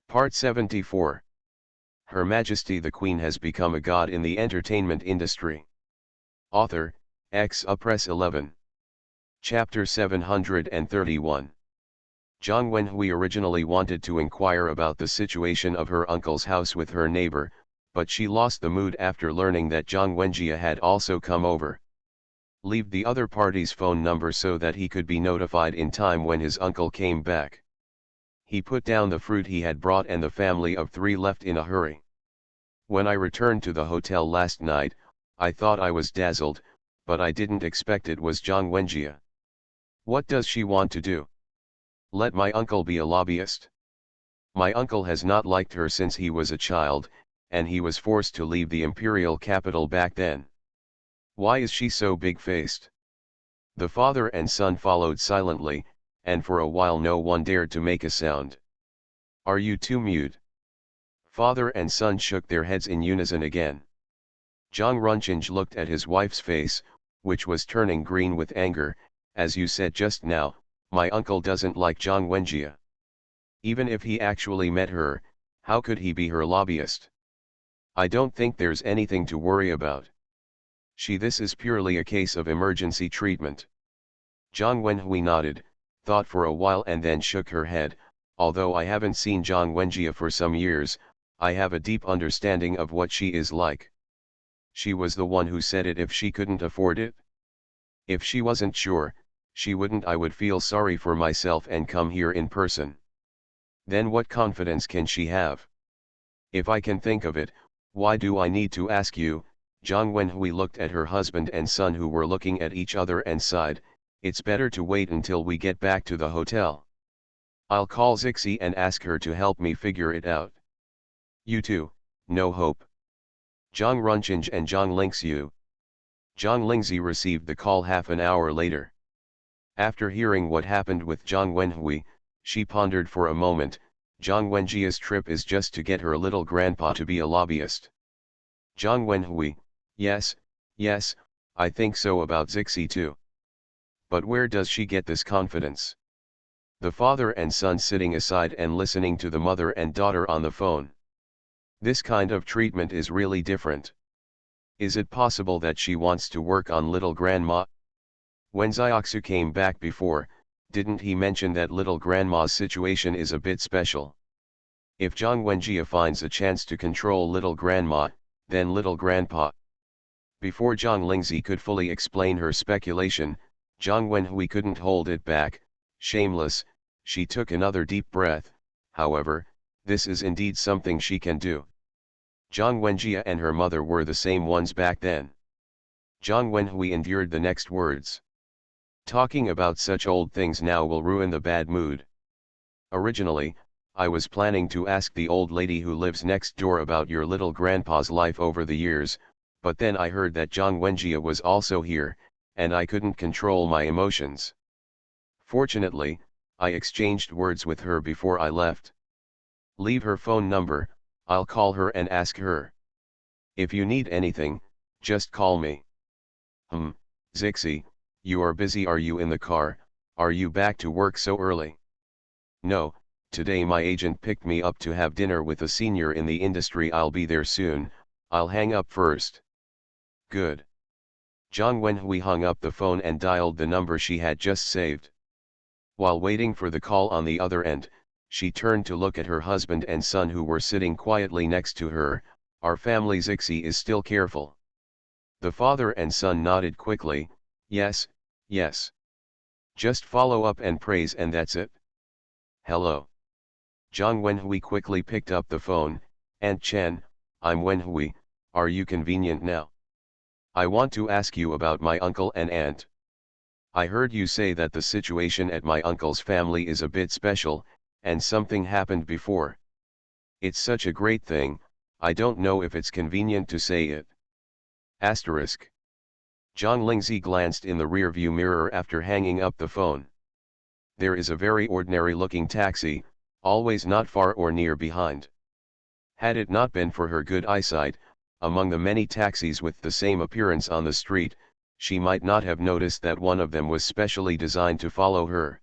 Part 74. Her Majesty the Queen has become a god in the entertainment industry. Author, Press 11. Chapter 731. Zhang Wenhui originally wanted to inquire about the situation of her uncle's house with her neighbor, but she lost the mood after learning that Zhang Wenjie had also come over. Leave the other party's phone number so that he could be notified in time when his uncle came back. He put down the fruit he had brought and the family of 3 left in a hurry. When I returned to the hotel last night, I thought I was dazzled, but I didn't expect it was Zhang Wenjie. What does she want to do? Let my uncle be a lobbyist? My uncle has not liked her since he was a child, and he was forced to leave the imperial capital back then. Why is she so big-faced? The father and son followed silently, and for a while no one dared to make a sound. Are you too mute? Father and son shook their heads in unison again. Zhang Runchinj looked at his wife's face, which was turning green with anger. As you said just now, my uncle doesn't like Zhang Wenjie. Even if he actually met her, how could he be her lobbyist? I don't think there's anything to worry about. This is purely a case of emergency treatment. Zhang Wenhui nodded, thought for a while and then shook her head. Although I haven't seen Zhang Wenjie for some years, I have a deep understanding of what she is like. She was the one who said it if she couldn't afford it. If she wasn't sure, she wouldn't. I would feel sorry for myself and come here in person. Then what confidence can she have? If I can think of it, why do I need to ask you? Zhang Wenhui looked at her husband and son who were looking at each other and sighed. It's better to wait until we get back to the hotel. I'll call Zixi and ask her to help me figure it out. You too, no hope. Zhang Runchinj and Zhang Lingxiu. Zhang Lingzi received the call half an hour later. After hearing what happened with Zhang Wenhui, she pondered for a moment. Zhang Wenjie's trip is just to get her little grandpa to be a lobbyist. Zhang Wenhui, yes, I think so about Zixi too. But where does she get this confidence? The father and son sitting aside and listening to the mother and daughter on the phone. This kind of treatment is really different. Is it possible that she wants to work on little grandma? When Xiaoxu came back before, didn't he mention that little grandma's situation is a bit special? If Zhang Wenjie finds a chance to control little grandma, then little grandpa. Before Zhang Lingzi could fully explain her speculation, Zhang Wenhui couldn't hold it back. Shameless, she took another deep breath. However, this is indeed something she can do. Zhang Wenjie and her mother were the same ones back then. Zhang Wenhui endured the next words. Talking about such old things now will ruin the bad mood. Originally, I was planning to ask the old lady who lives next door about your little grandpa's life over the years, but then I heard that Zhang Wenjie was also here, and I couldn't control my emotions. Fortunately, I exchanged words with her before I left. Leave her phone number, I'll call her and ask her. If you need anything, just call me. Zixi, you are busy. Are you in the car? Are you back to work so early? No, today my agent picked me up to have dinner with a senior in the industry. I'll be there soon. I'll hang up first. Good. Zhang Wenhui hung up the phone and dialed the number she had just saved. While waiting for the call on the other end, she turned to look at her husband and son who were sitting quietly next to her. Our family Zixi is still careful. The father and son nodded quickly. Yes. Just follow up and praise and that's it. Hello. Zhang Wenhui quickly picked up the phone. Aunt Chen, I'm Wenhui, are you convenient now? I want to ask you about my uncle and aunt. I heard you say that the situation at my uncle's family is a bit special, and something happened before. It's such a great thing, I don't know if it's convenient to say it. Asterisk. Zhang Lingzi glanced in the rearview mirror after hanging up the phone. There is a very ordinary-looking taxi, always not far or near behind. Had it not been for her good eyesight, among the many taxis with the same appearance on the street, she might not have noticed that one of them was specially designed to follow her.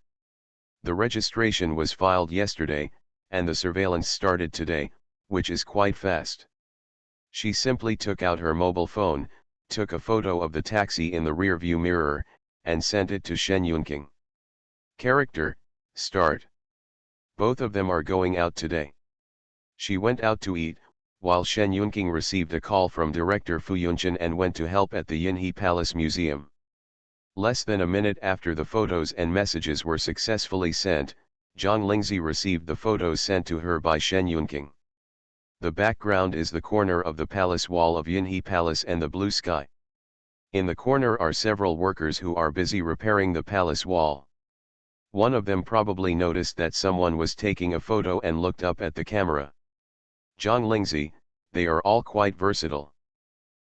The registration was filed yesterday, and the surveillance started today, which is quite fast. She simply took out her mobile phone, took a photo of the taxi in the rearview mirror, and sent it to Shen Yunqing. Character, start. Both of them are going out today. She went out to eat, while Shen Yunqing received a call from director Fu Yunchen and went to help at the Yinhe Palace Museum. Less than a minute after the photos and messages were successfully sent, Zhang Lingzi received the photos sent to her by Shen Yunqing. The background is the corner of the palace wall of Yinhe Palace and the blue sky. In the corner are several workers who are busy repairing the palace wall. One of them probably noticed that someone was taking a photo and looked up at the camera. Zhang Lingzi, they are all quite versatile.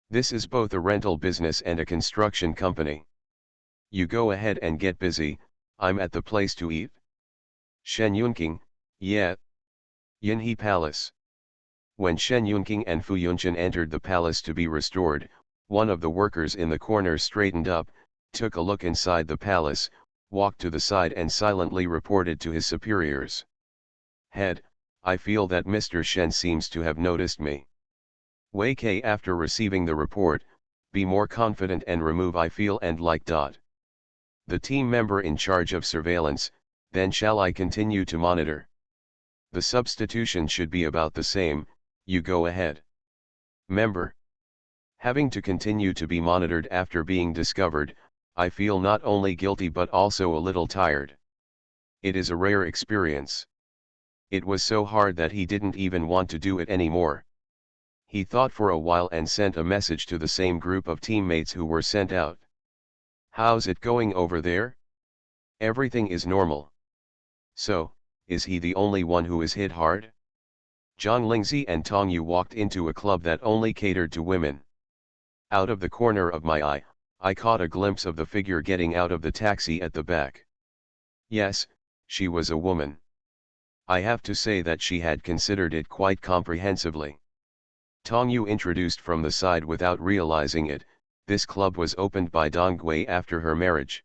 This is both a rental business and a construction company. You go ahead and get busy, I'm at the place to eat. Shen Yunqing, yeah. Yinhe Palace. When Shen Yunqing and Fu Yunchen entered the palace to be restored, one of the workers in the corner straightened up, took a look inside the palace, walked to the side and silently reported to his superiors. Head, I feel that Mr. Shen seems to have noticed me. Wei Ke after receiving the report, be more confident and remove I feel and like. The team member in charge of surveillance, then shall I continue to monitor? The substitution should be about the same, you go ahead. Member. Having to continue to be monitored after being discovered, I feel not only guilty but also a little tired. It is a rare experience. It was so hard that he didn't even want to do it anymore. He thought for a while and sent a message to the same group of teammates who were sent out. How's it going over there? Everything is normal. So, is he the only one who is hit hard? Zhang Lingzi and Tong Yu walked into a club that only catered to women. Out of the corner of my eye, I caught a glimpse of the figure getting out of the taxi at the back. Yes, she was a woman. I have to say that she had considered it quite comprehensively. Tong Yu introduced from the side without realizing it, this club was opened by Dong Gui after her marriage.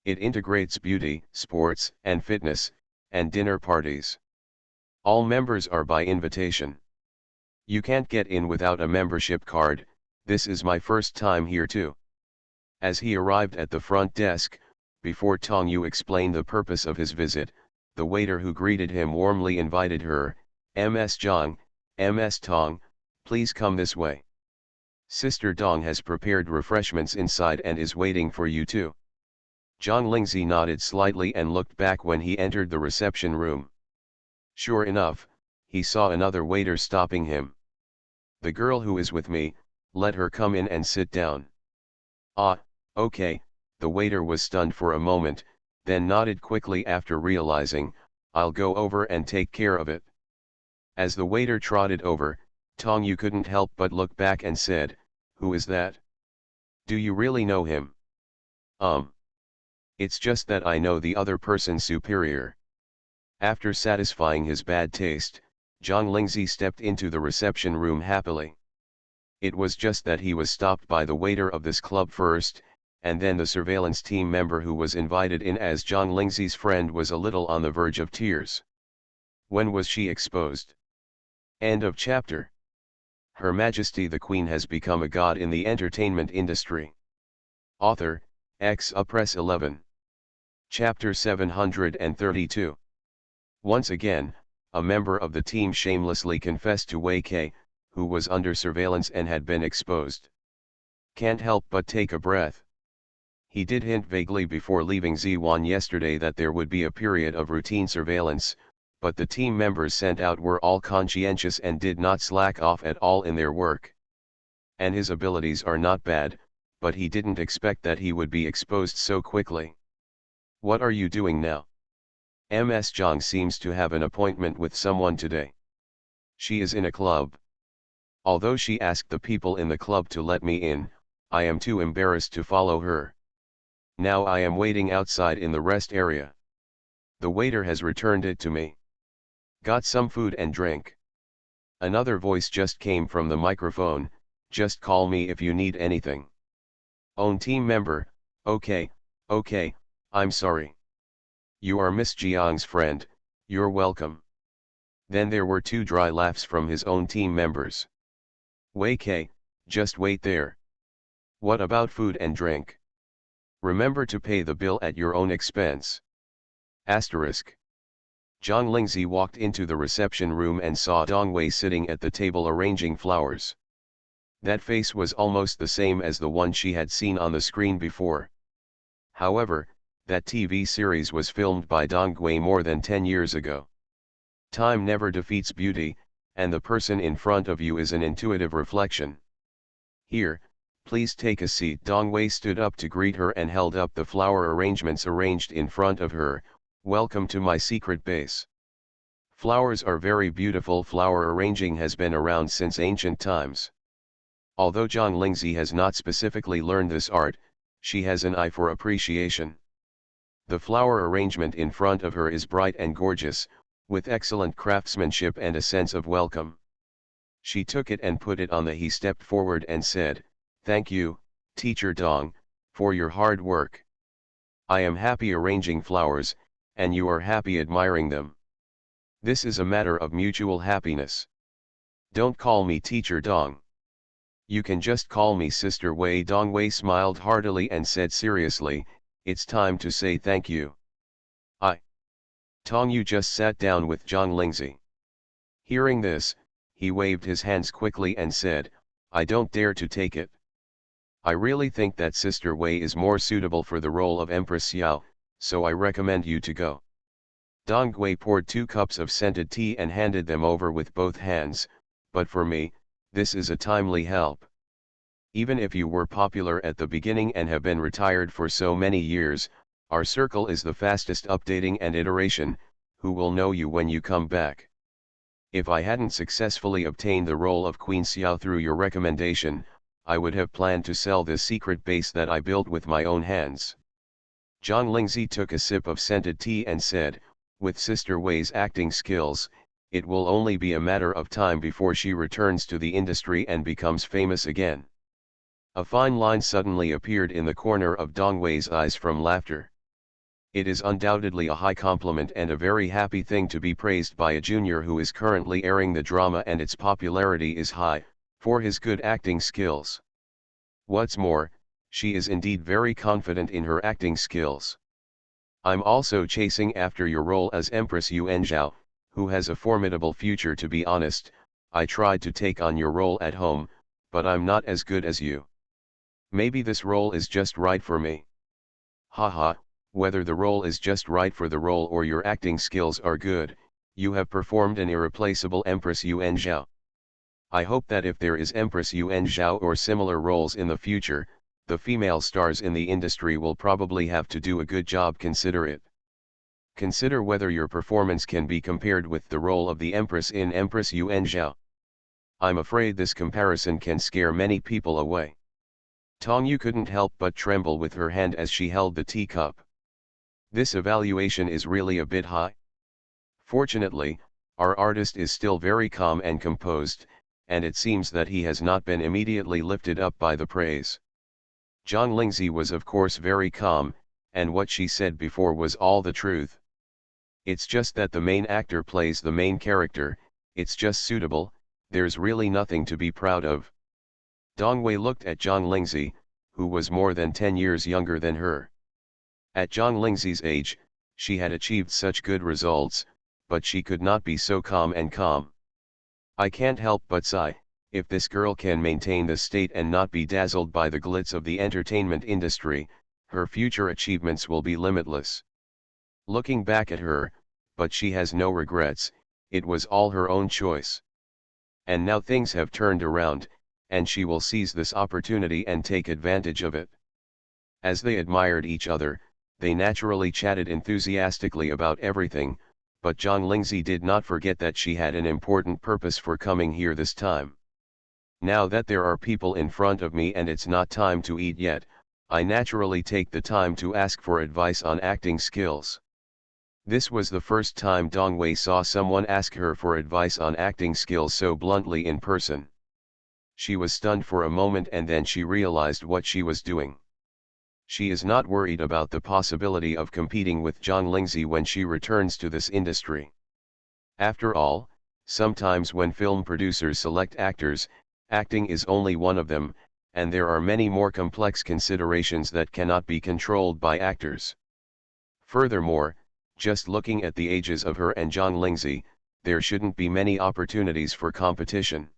It integrates beauty, sports, and fitness, and dinner parties. All members are by invitation. You can't get in without a membership card. This is my first time here too. As he arrived at the front desk, before Tong Yu explained the purpose of his visit, the waiter who greeted him warmly invited her, Ms. Zhang, Ms. Tong, please come this way. Sister Dong has prepared refreshments inside and is waiting for you too. Zhang Lingzi nodded slightly and looked back when he entered the reception room. Sure enough, he saw another waiter stopping him. The girl who is with me, let her come in and sit down. Ah, okay, the waiter was stunned for a moment, then nodded quickly after realizing, I'll go over and take care of it. As the waiter trotted over, Tong Yu couldn't help but look back and said, who is that? Do you really know him? It's just that I know the other person's superior. After satisfying his bad taste, Zhang Lingzi stepped into the reception room happily. It was just that he was stopped by the waiter of this club first, and then the surveillance team member who was invited in as Zhang Lingzi's friend was a little on the verge of tears. When was she exposed? End of chapter. Her Majesty the Queen has become a god in the entertainment industry. Author, Press 11. Chapter 732. Once again, a member of the team shamelessly confessed to Wei Ke, who was under surveillance and had been exposed. Can't help but take a breath. He did hint vaguely before leaving Ziwan yesterday that there would be a period of routine surveillance, but the team members sent out were all conscientious and did not slack off at all in their work. And his abilities are not bad, but he didn't expect that he would be exposed so quickly. What are you doing now? Ms. Zhang seems to have an appointment with someone today. She is in a club. Although she asked the people in the club to let me in, I am too embarrassed to follow her. Now I am waiting outside in the rest area. The waiter has returned it to me. Got some food and drink. Another voice just came from the microphone, just call me if you need anything. Own team member, okay, I'm sorry. You are Miss Jiang's friend, you're welcome. Then there were two dry laughs from his own team members. Wei K, just wait there. What about food and drink? Remember to pay the bill at your own expense. Asterisk. Zhang Lingzi walked into the reception room and saw Dong Wei sitting at the table arranging flowers. That face was almost the same as the one she had seen on the screen before. However, that TV series was filmed by Dong Wei more than 10 years ago. Time never defeats beauty, and the person in front of you is an intuitive reflection. Here, please take a seat. Dong Wei stood up to greet her and held up the flower arrangements arranged in front of her. Welcome to my secret base. Flowers are very beautiful. Flower arranging has been around since ancient times. Although Zhang Lingzi has not specifically learned this art, she has an eye for appreciation. The flower arrangement in front of her is bright and gorgeous, with excellent craftsmanship and a sense of welcome. She took it and put it on the. He stepped forward and said, "Thank you, Teacher Dong, for your hard work. I am happy arranging flowers, and you are happy admiring them. This is a matter of mutual happiness. Don't call me Teacher Dong. You can just call me Sister Wei." Dong Wei smiled heartily and said seriously, "It's time to say thank you. Tong Yu just sat down with Zhang Lingzi." Hearing this, he waved his hands quickly and said, "I don't dare to take it. I really think that Sister Wei is more suitable for the role of Empress Xiao, so I recommend you to go." Dong Wei poured 2 cups of scented tea and handed them over with both hands. "But for me, this is a timely help. Even if you were popular at the beginning and have been retired for so many years, our circle is the fastest updating and iteration. Who will know you when you come back? If I hadn't successfully obtained the role of Queen Xiao through your recommendation, I would have planned to sell this secret base that I built with my own hands." Zhang Lingzi took a sip of scented tea and said, "With Sister Wei's acting skills, it will only be a matter of time before she returns to the industry and becomes famous again." A fine line suddenly appeared in the corner of Dong Wei's eyes from laughter. It is undoubtedly a high compliment and a very happy thing to be praised by a junior who is currently airing the drama and its popularity is high, for his good acting skills. What's more, she is indeed very confident in her acting skills. "I'm also chasing after your role as Empress Yuan Zhao, who has a formidable future. To be honest, I tried to take on your role at home, but I'm not as good as you. Maybe this role is just right for me." Haha. Whether the role is just right for the role or your acting skills are good, you have performed an irreplaceable Empress Yuan Zhao. I hope that if there is Empress Yuan Zhao or similar roles in the future, the female stars in the industry will probably have to do a good job. Consider it. Consider whether your performance can be compared with the role of the Empress in Empress Yuan Zhao. I'm afraid this comparison can scare many people away. Tong Yu couldn't help but tremble with her hand as she held the teacup. This evaluation is really a bit high. Fortunately, our artist is still very calm and composed, and it seems that he has not been immediately lifted up by the praise. Zhang Lingzi was of course very calm, and what she said before was all the truth. It's just that the main actor plays the main character, it's just suitable, there's really nothing to be proud of. Dong Wei looked at Zhang Lingzi, who was more than 10 years younger than her. At Zhang Lingzi's age, she had achieved such good results, but she could not be so calm and calm. "I can't help but sigh, if this girl can maintain this state and not be dazzled by the glitz of the entertainment industry, her future achievements will be limitless." Looking back at her, but she has no regrets, it was all her own choice. And now things have turned around, and she will seize this opportunity and take advantage of it. As they admired each other, they naturally chatted enthusiastically about everything, but Zhang Lingzi did not forget that she had an important purpose for coming here this time. "Now that there are people in front of me and it's not time to eat yet, I naturally take the time to ask for advice on acting skills." This was the first time Dong Wei saw someone ask her for advice on acting skills so bluntly in person. She was stunned for a moment and then she realized what she was doing. She is not worried about the possibility of competing with Zhang Lingzi when she returns to this industry. After all, Sometimes when film producers select actors, acting is only one of them, and there are many more complex considerations that cannot be controlled by actors. Furthermore, just looking at the ages of her and Zhang Lingzi, there shouldn't be many opportunities for competition.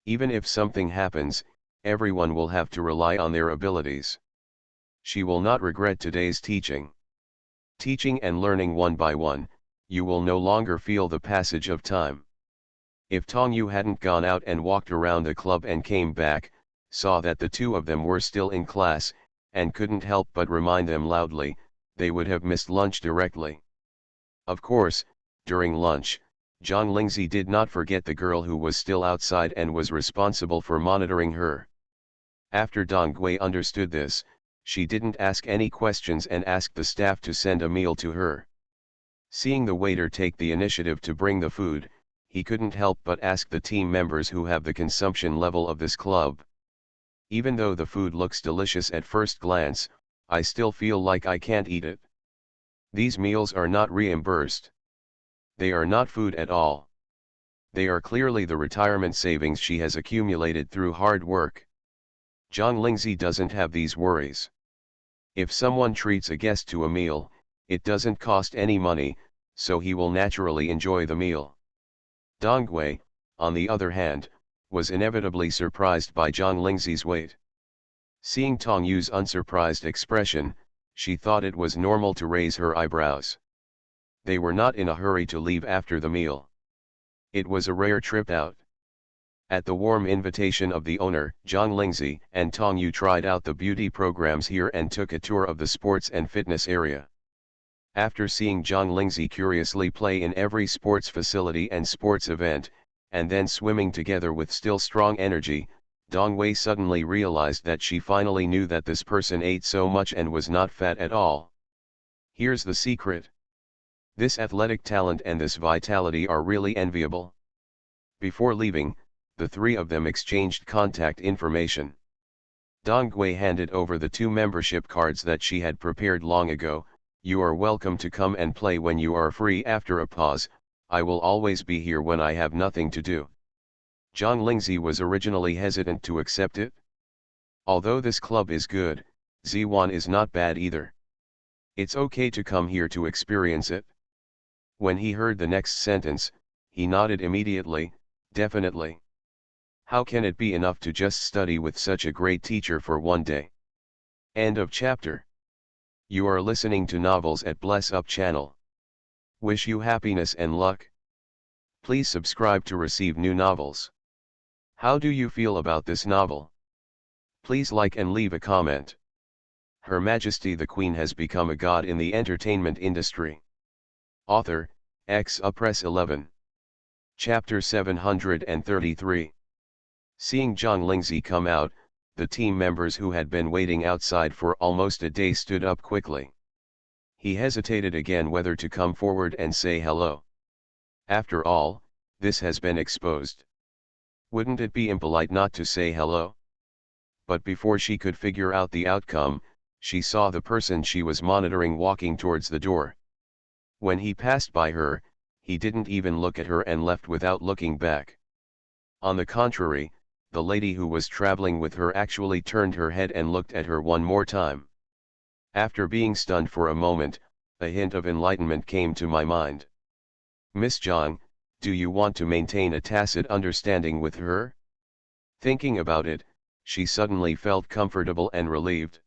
Even if something happens, everyone will have to rely on their abilities. She will not regret today's teaching. Teaching and learning one by one, you will no longer feel the passage of time. If Tong Yu hadn't gone out and walked around the club and came back, saw that the two of them were still in class, and couldn't help but remind them loudly, they would have missed lunch directly. Of course, during lunch, Zhang Lingzi did not forget the girl who was still outside and was responsible for monitoring her. After Dong Gui understood this, she didn't ask any questions and asked the staff to send a meal to her. Seeing the waiter take the initiative to bring the food, he couldn't help but ask the team members who have the consumption level of this club. Even though the food looks delicious at first glance, I still feel like I can't eat it. These meals are not reimbursed. They are not food at all. They are clearly the retirement savings she has accumulated through hard work. Zhang Lingzi doesn't have these worries. If someone treats a guest to a meal, it doesn't cost any money, so he will naturally enjoy the meal. Dong Gui, on the other hand, was inevitably surprised by Zhang Lingzi's weight. Seeing Tong Yu's unsurprised expression, she thought it was normal to raise her eyebrows. They were not in a hurry to leave after the meal. It was a rare trip out. At the warm invitation of the owner, Zhang Lingzi and Tong Yu tried out the beauty programs here and took a tour of the sports and fitness area. After seeing Zhang Lingzi curiously play in every sports facility and sports event, and then swimming together with still strong energy, Dong Wei suddenly realized that she finally knew that this person ate so much and was not fat at all. Here's the secret. This athletic talent and this vitality are really enviable. Before leaving, the three of them exchanged contact information. Dong Gui handed over the 2 membership cards that she had prepared long ago. You are welcome to come and play when you are free. After a pause, I will always be here when I have nothing to do. Zhang Lingzi was originally hesitant to accept it. Although this club is good, Ziwan is not bad either. It's okay to come here to experience it. When he heard the next sentence, he nodded immediately, definitely. How can it be enough to just study with such a great teacher for one day? End of chapter. You are listening to Novels at Bless Up channel. Wish you happiness and luck. Please subscribe to receive new novels. How do you feel about this novel? Please like and leave a comment. Her Majesty the Queen has become a god in the entertainment industry. Author, Press 11. Chapter 733. Seeing Zhang Lingzi come out, the team members who had been waiting outside for almost a day stood up quickly. He hesitated again whether to come forward and say hello. After all, this has been exposed. Wouldn't it be impolite not to say hello? But before she could figure out the outcome, she saw the person she was monitoring walking towards the door. When he passed by her, he didn't even look at her and left without looking back. On the contrary, the lady who was traveling with her actually turned her head and looked at her one more time. After being stunned for a moment, a hint of enlightenment came to my mind. Miss Zhang, do you want to maintain a tacit understanding with her? Thinking about it, she suddenly felt comfortable and relieved.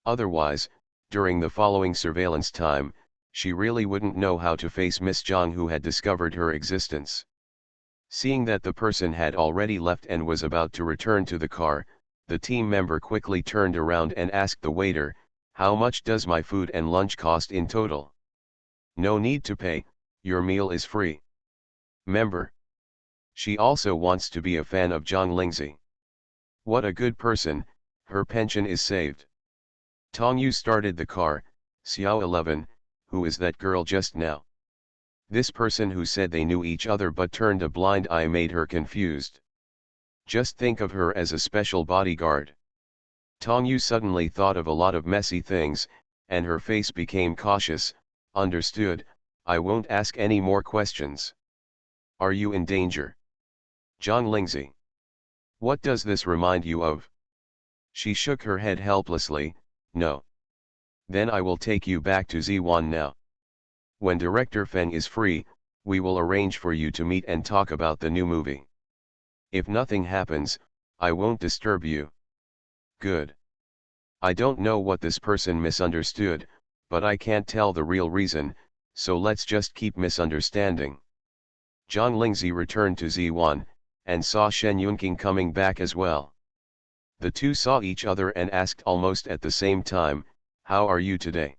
Otherwise, during the following surveillance time, she really wouldn't know how to face Miss Zhang who had discovered her existence. Seeing that the person had already left and was about to return to the car, the team member quickly turned around and asked the waiter, "How much does my food and lunch cost in total?" "No need to pay, your meal is free." Member. She also wants to be a fan of Zhang Lingzi. What a good person, her pension is saved. Tong Yu started the car. Xiao 11, who is that girl just now? This person who said they knew each other but turned a blind eye made her confused. Just think of her as a special bodyguard. Tong Yu suddenly thought of a lot of messy things, and her face became cautious. Understood, I won't ask any more questions. Are you in danger? Zhang Lingzi. What does this remind you of? She shook her head helplessly. No. Then I will take you back to Z1 now. When Director Feng is free, we will arrange for you to meet and talk about the new movie. If nothing happens, I won't disturb you. Good. I don't know what this person misunderstood, but I can't tell the real reason, so let's just keep misunderstanding. Zhang Lingzi returned to Z1, and saw Shen Yunqing coming back as well. The two saw each other and asked almost at the same time, "How are you today?"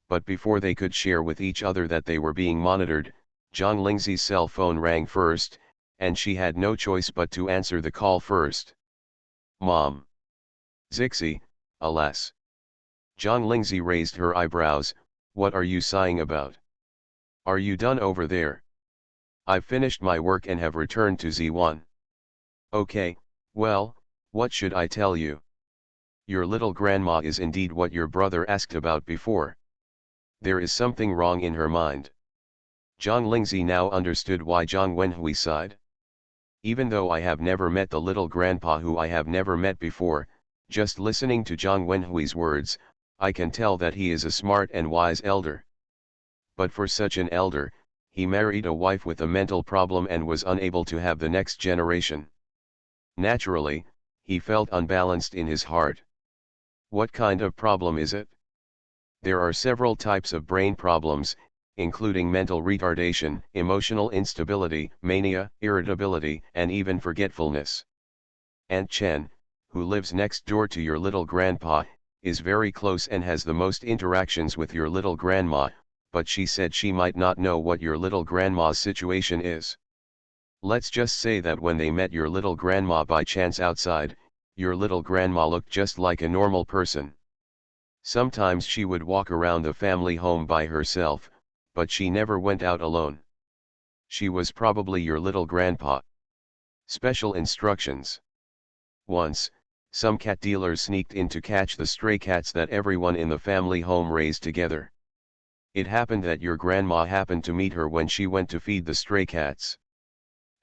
But before they could share with each other that they were being monitored, Zhang Lingzi's cell phone rang first, and she had no choice but to answer the call first. Mom. Zixi, alas. Zhang Lingzi raised her eyebrows. What are you sighing about? Are you done over there? I've finished my work and have returned to Z1. Okay, well, what should I tell you? Your little grandma is indeed what your brother asked about before. There is something wrong in her mind. Zhang Lingzi now understood why Zhang Wenhui sighed. Even though I have never met the little grandpa who I have never met before, just listening to Zhang Wenhui's words, I can tell that he is a smart and wise elder. But for such an elder, he married a wife with a mental problem and was unable to have the next generation. Naturally, he felt unbalanced in his heart. What kind of problem is it? There are several types of brain problems, including mental retardation, emotional instability, mania, irritability, and even forgetfulness. Aunt Chen, who lives next door to your little grandpa, is very close and has the most interactions with your little grandma, but she said she might not know what your little grandma's situation is. Let's just say that when they met your little grandma by chance outside, your little grandma looked just like a normal person. Sometimes she would walk around the family home by herself, but she never went out alone. She was probably your little grandpa. Special instructions. Once, some cat dealers sneaked in to catch the stray cats that everyone in the family home raised together. It happened that your grandma happened to meet her when she went to feed the stray cats.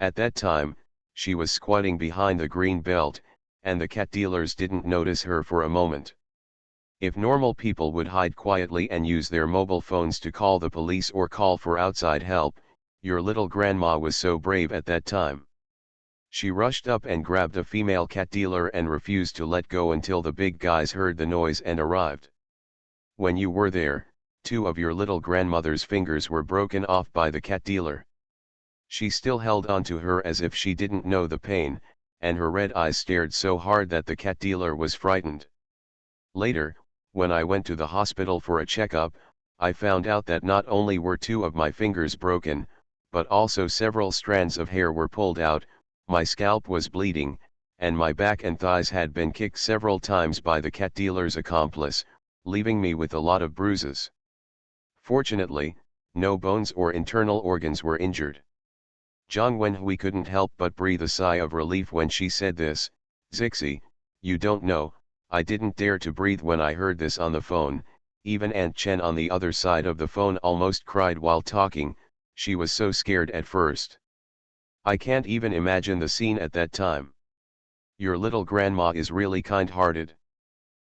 At that time, she was squatting behind the green belt, and the cat dealers didn't notice her for a moment. If normal people would hide quietly and use their mobile phones to call the police or call for outside help, your little grandma was so brave at that time. She rushed up and grabbed a female cat dealer and refused to let go until the big guys heard the noise and arrived. When you were there, 2 of your little grandmother's fingers were broken off by the cat dealer. She still held on to her as if she didn't know the pain, and her red eyes stared so hard that the cat dealer was frightened. Later, when I went to the hospital for a checkup, I found out that not only were 2 of my fingers broken, but also several strands of hair were pulled out, my scalp was bleeding, and my back and thighs had been kicked several times by the cat dealer's accomplice, leaving me with a lot of bruises. Fortunately, no bones or internal organs were injured. Zhang Wenhui couldn't help but breathe a sigh of relief when she said this. Zixi, you don't know, I didn't dare to breathe when I heard this on the phone. Even Aunt Chen on the other side of the phone almost cried while talking, she was so scared at first. I can't even imagine the scene at that time. Your little grandma is really kind-hearted.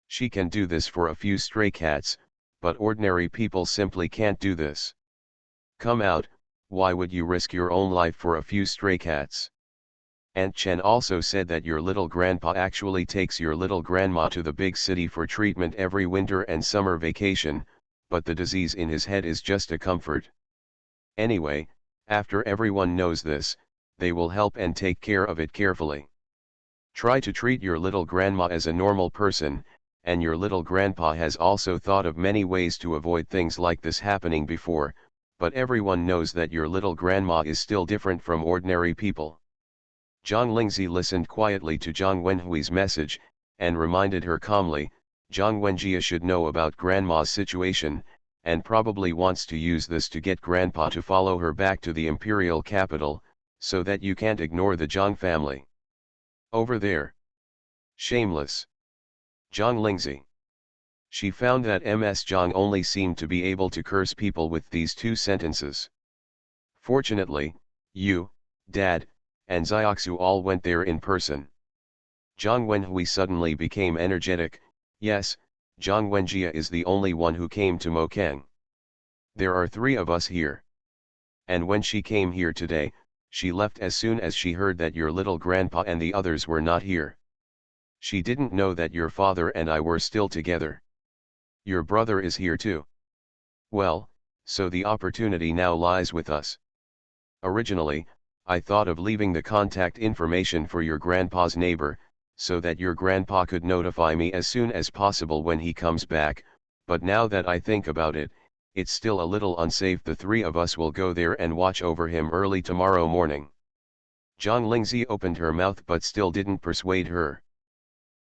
She can do this for a few stray cats, but ordinary people simply can't do this. Come out, why would you risk your own life for a few stray cats? Aunt Chen also said that your little grandpa actually takes your little grandma to the big city for treatment every winter and summer vacation, but the disease in his head is just a comfort. Anyway, after everyone knows this, they will help and take care of it carefully. Try to treat your little grandma as a normal person, and your little grandpa has also thought of many ways to avoid things like this happening before, but everyone knows that your little grandma is still different from ordinary people. Zhang Lingzi listened quietly to Zhang Wenhui's message, and reminded her calmly, Zhang Wenjia should know about grandma's situation, and probably wants to use this to get grandpa to follow her back to the imperial capital, so that you can't ignore the Zhang family. Over there. Shameless. Zhang Lingzi. She found that Ms. Zhang only seemed to be able to curse people with these 2 sentences. Fortunately, You, Dad, and Xiaoxu all went there in person. Zhang Wenhui suddenly became energetic. Yes, Zhang Wenjia is the only one who came to Mokeng. There are 3 of us here. And when she came here today, she left as soon as she heard that your little grandpa and the others were not here. She didn't know that your father and I were still together. Your brother is here too. Well, so the opportunity now lies with us. Originally, I thought of leaving the contact information for your grandpa's neighbor, so that your grandpa could notify me as soon as possible when he comes back, but now that I think about it, it's still a little unsafe. The 3 of us will go there and watch over him early tomorrow morning. Zhang Lingzi opened her mouth but still didn't persuade her.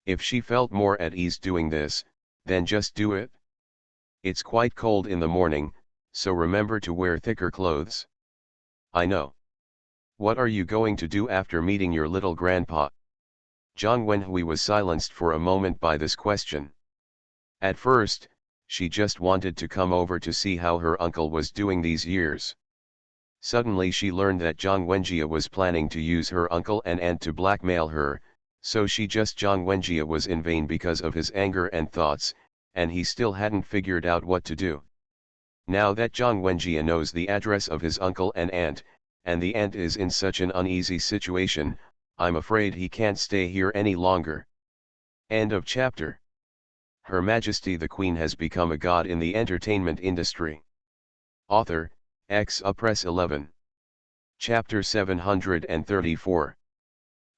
If she felt more at ease doing this, then just do it. It's quite cold in the morning, so remember to wear thicker clothes. I know. What are you going to do after meeting your little grandpa? Zhang Wenhui was silenced for a moment by this question. At first, she just wanted to come over to see how her uncle was doing these years. Suddenly she learned that Zhang Wenjia was planning to use her uncle and aunt to blackmail her, so Zhang Wenjia was in vain because of his anger and thoughts, and he still hadn't figured out what to do. Now that Zhang Wenjia knows the address of his uncle and the aunt is in such an uneasy situation, I'm afraid he can't stay here any longer. End of chapter. Her Majesty the Queen has become a god in the entertainment industry. Author, Press 11. Chapter 734.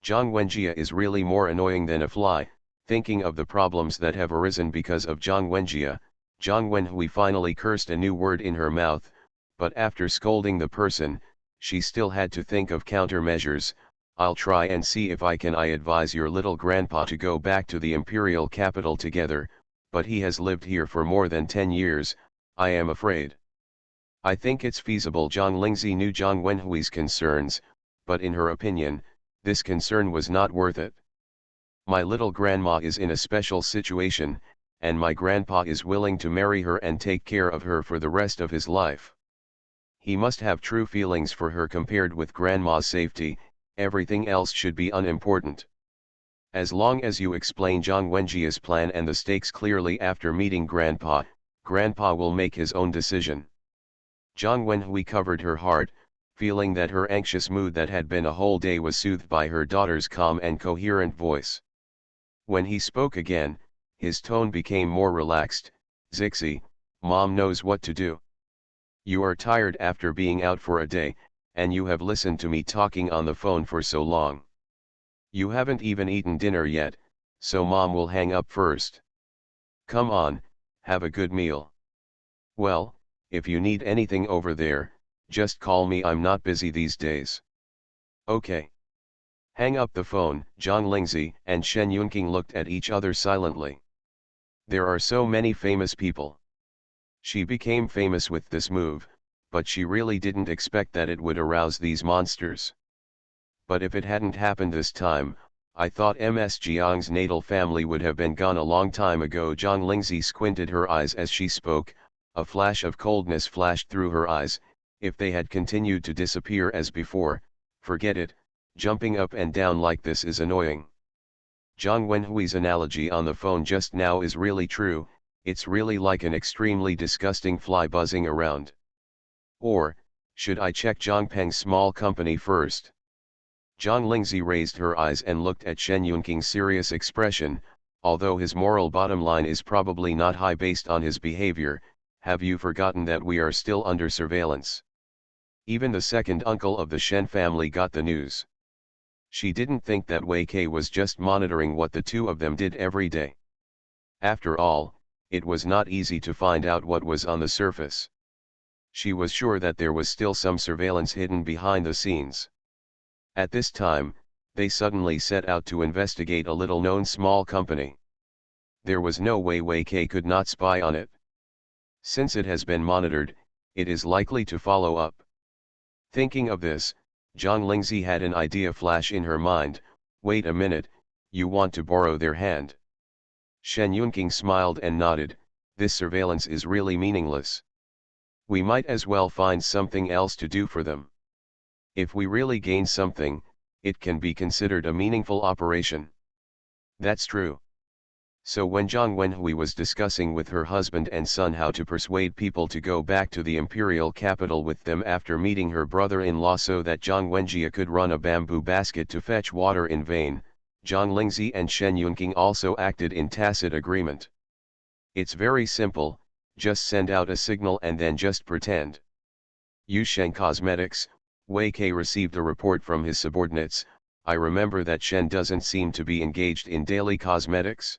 Zhang Wenjia is really more annoying than a fly. Thinking of the problems that have arisen because of Zhang Wenjia, Zhang Wenhui finally cursed a new word in her mouth, but after scolding the person, she still had to think of countermeasures. I'll try and see if I advise your little grandpa to go back to the imperial capital together, but he has lived here for more than 10 years, I am afraid. I think it's feasible. Zhang Lingzi knew Zhang Wenhui's concerns, but in her opinion, this concern was not worth it. My little grandma is in a special situation, and my grandpa is willing to marry her and take care of her for the rest of his life. He must have true feelings for her. Compared with grandma's safety, everything else should be unimportant. As long as you explain Zhang Wenjia's plan and the stakes clearly after meeting grandpa, grandpa will make his own decision. Zhang Wenhui covered her heart, feeling that her anxious mood that had been a whole day was soothed by her daughter's calm and coherent voice. When he spoke again, his tone became more relaxed. Zixi, Mom knows what to do. You are tired after being out for a day, and you have listened to me talking on the phone for so long. You haven't even eaten dinner yet, so Mom will hang up first. Come on, have a good meal. Well, if you need anything over there, just call me. I'm not busy these days. Okay. Hang up the phone. Zhang Lingzi and Shen Yunqing looked at each other silently. There are so many famous people. She became famous with this move, but she really didn't expect that it would arouse these monsters. But if it hadn't happened this time, I thought Ms. Jiang's natal family would have been gone a long time ago. Zhang Lingzi squinted her eyes as she spoke, a flash of coldness flashed through her eyes. If they had continued to disappear as before, forget it, jumping up and down like this is annoying. Zhang Wenhui's analogy on the phone just now is really true. It's really like an extremely disgusting fly buzzing around. Or, should I check Zhang Peng's small company first? Zhang Lingzi raised her eyes and looked at Shen Yunqing's serious expression. Although his moral bottom line is probably not high based on his behavior, have you forgotten that we are still under surveillance? Even the second uncle of the Shen family got the news. She didn't think that Wei Kei was just monitoring what the 2 of them did every day. After all, it was not easy to find out what was on the surface. She was sure that there was still some surveillance hidden behind the scenes. At this time, they suddenly set out to investigate a little-known small company. There was no way Wei Kei could not spy on it. Since it has been monitored, it is likely to follow up. Thinking of this, Zhang Lingzi had an idea flash in her mind. Wait a minute, you want to borrow their hand? Shen Yunqing smiled and nodded. This surveillance is really meaningless. We might as well find something else to do for them. If we really gain something, it can be considered a meaningful operation. That's true. So when Zhang Wenhui was discussing with her husband and son how to persuade people to go back to the imperial capital with them after meeting her brother-in-law so that Zhang Wenjie could run a bamboo basket to fetch water in vain, Zhang Lingzi and Shen Yunqing also acted in tacit agreement. It's very simple, just send out a signal and then just pretend. Yusheng Cosmetics, Wei Ke received a report from his subordinates. I remember that Shen doesn't seem to be engaged in daily cosmetics.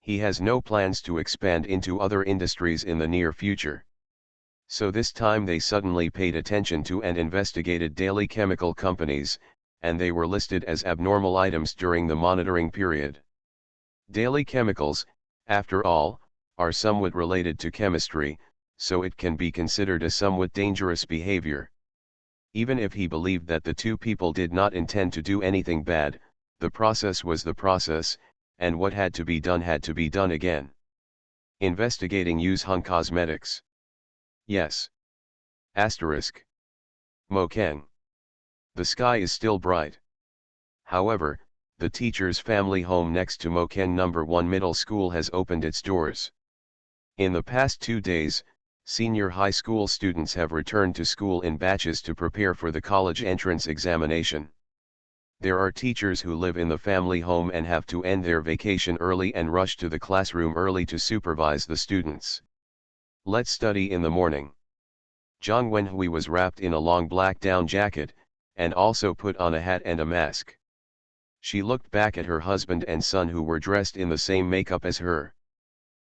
He has no plans to expand into other industries in the near future. So this time they suddenly paid attention to and investigated daily chemical companies, and they were listed as abnormal items during the monitoring period. Daily chemicals, after all, are somewhat related to chemistry, so it can be considered a somewhat dangerous behavior. Even if he believed that the two people did not intend to do anything bad, the process was the process, and what had to be done again. Investigating Use Hung Cosmetics. Yes. Asterisk. Mo Keng. The sky is still bright. However, the teacher's family home next to Mo Keng No. 1 Middle School has opened its doors. In the past 2 days, senior high school students have returned to school in batches to prepare for the college entrance examination. There are teachers who live in the family home and have to end their vacation early and rush to the classroom early to supervise the students. Let's study in the morning. Zhang Wenhui was wrapped in a long black down jacket, and also put on a hat and a mask. She looked back at her husband and son who were dressed in the same makeup as her.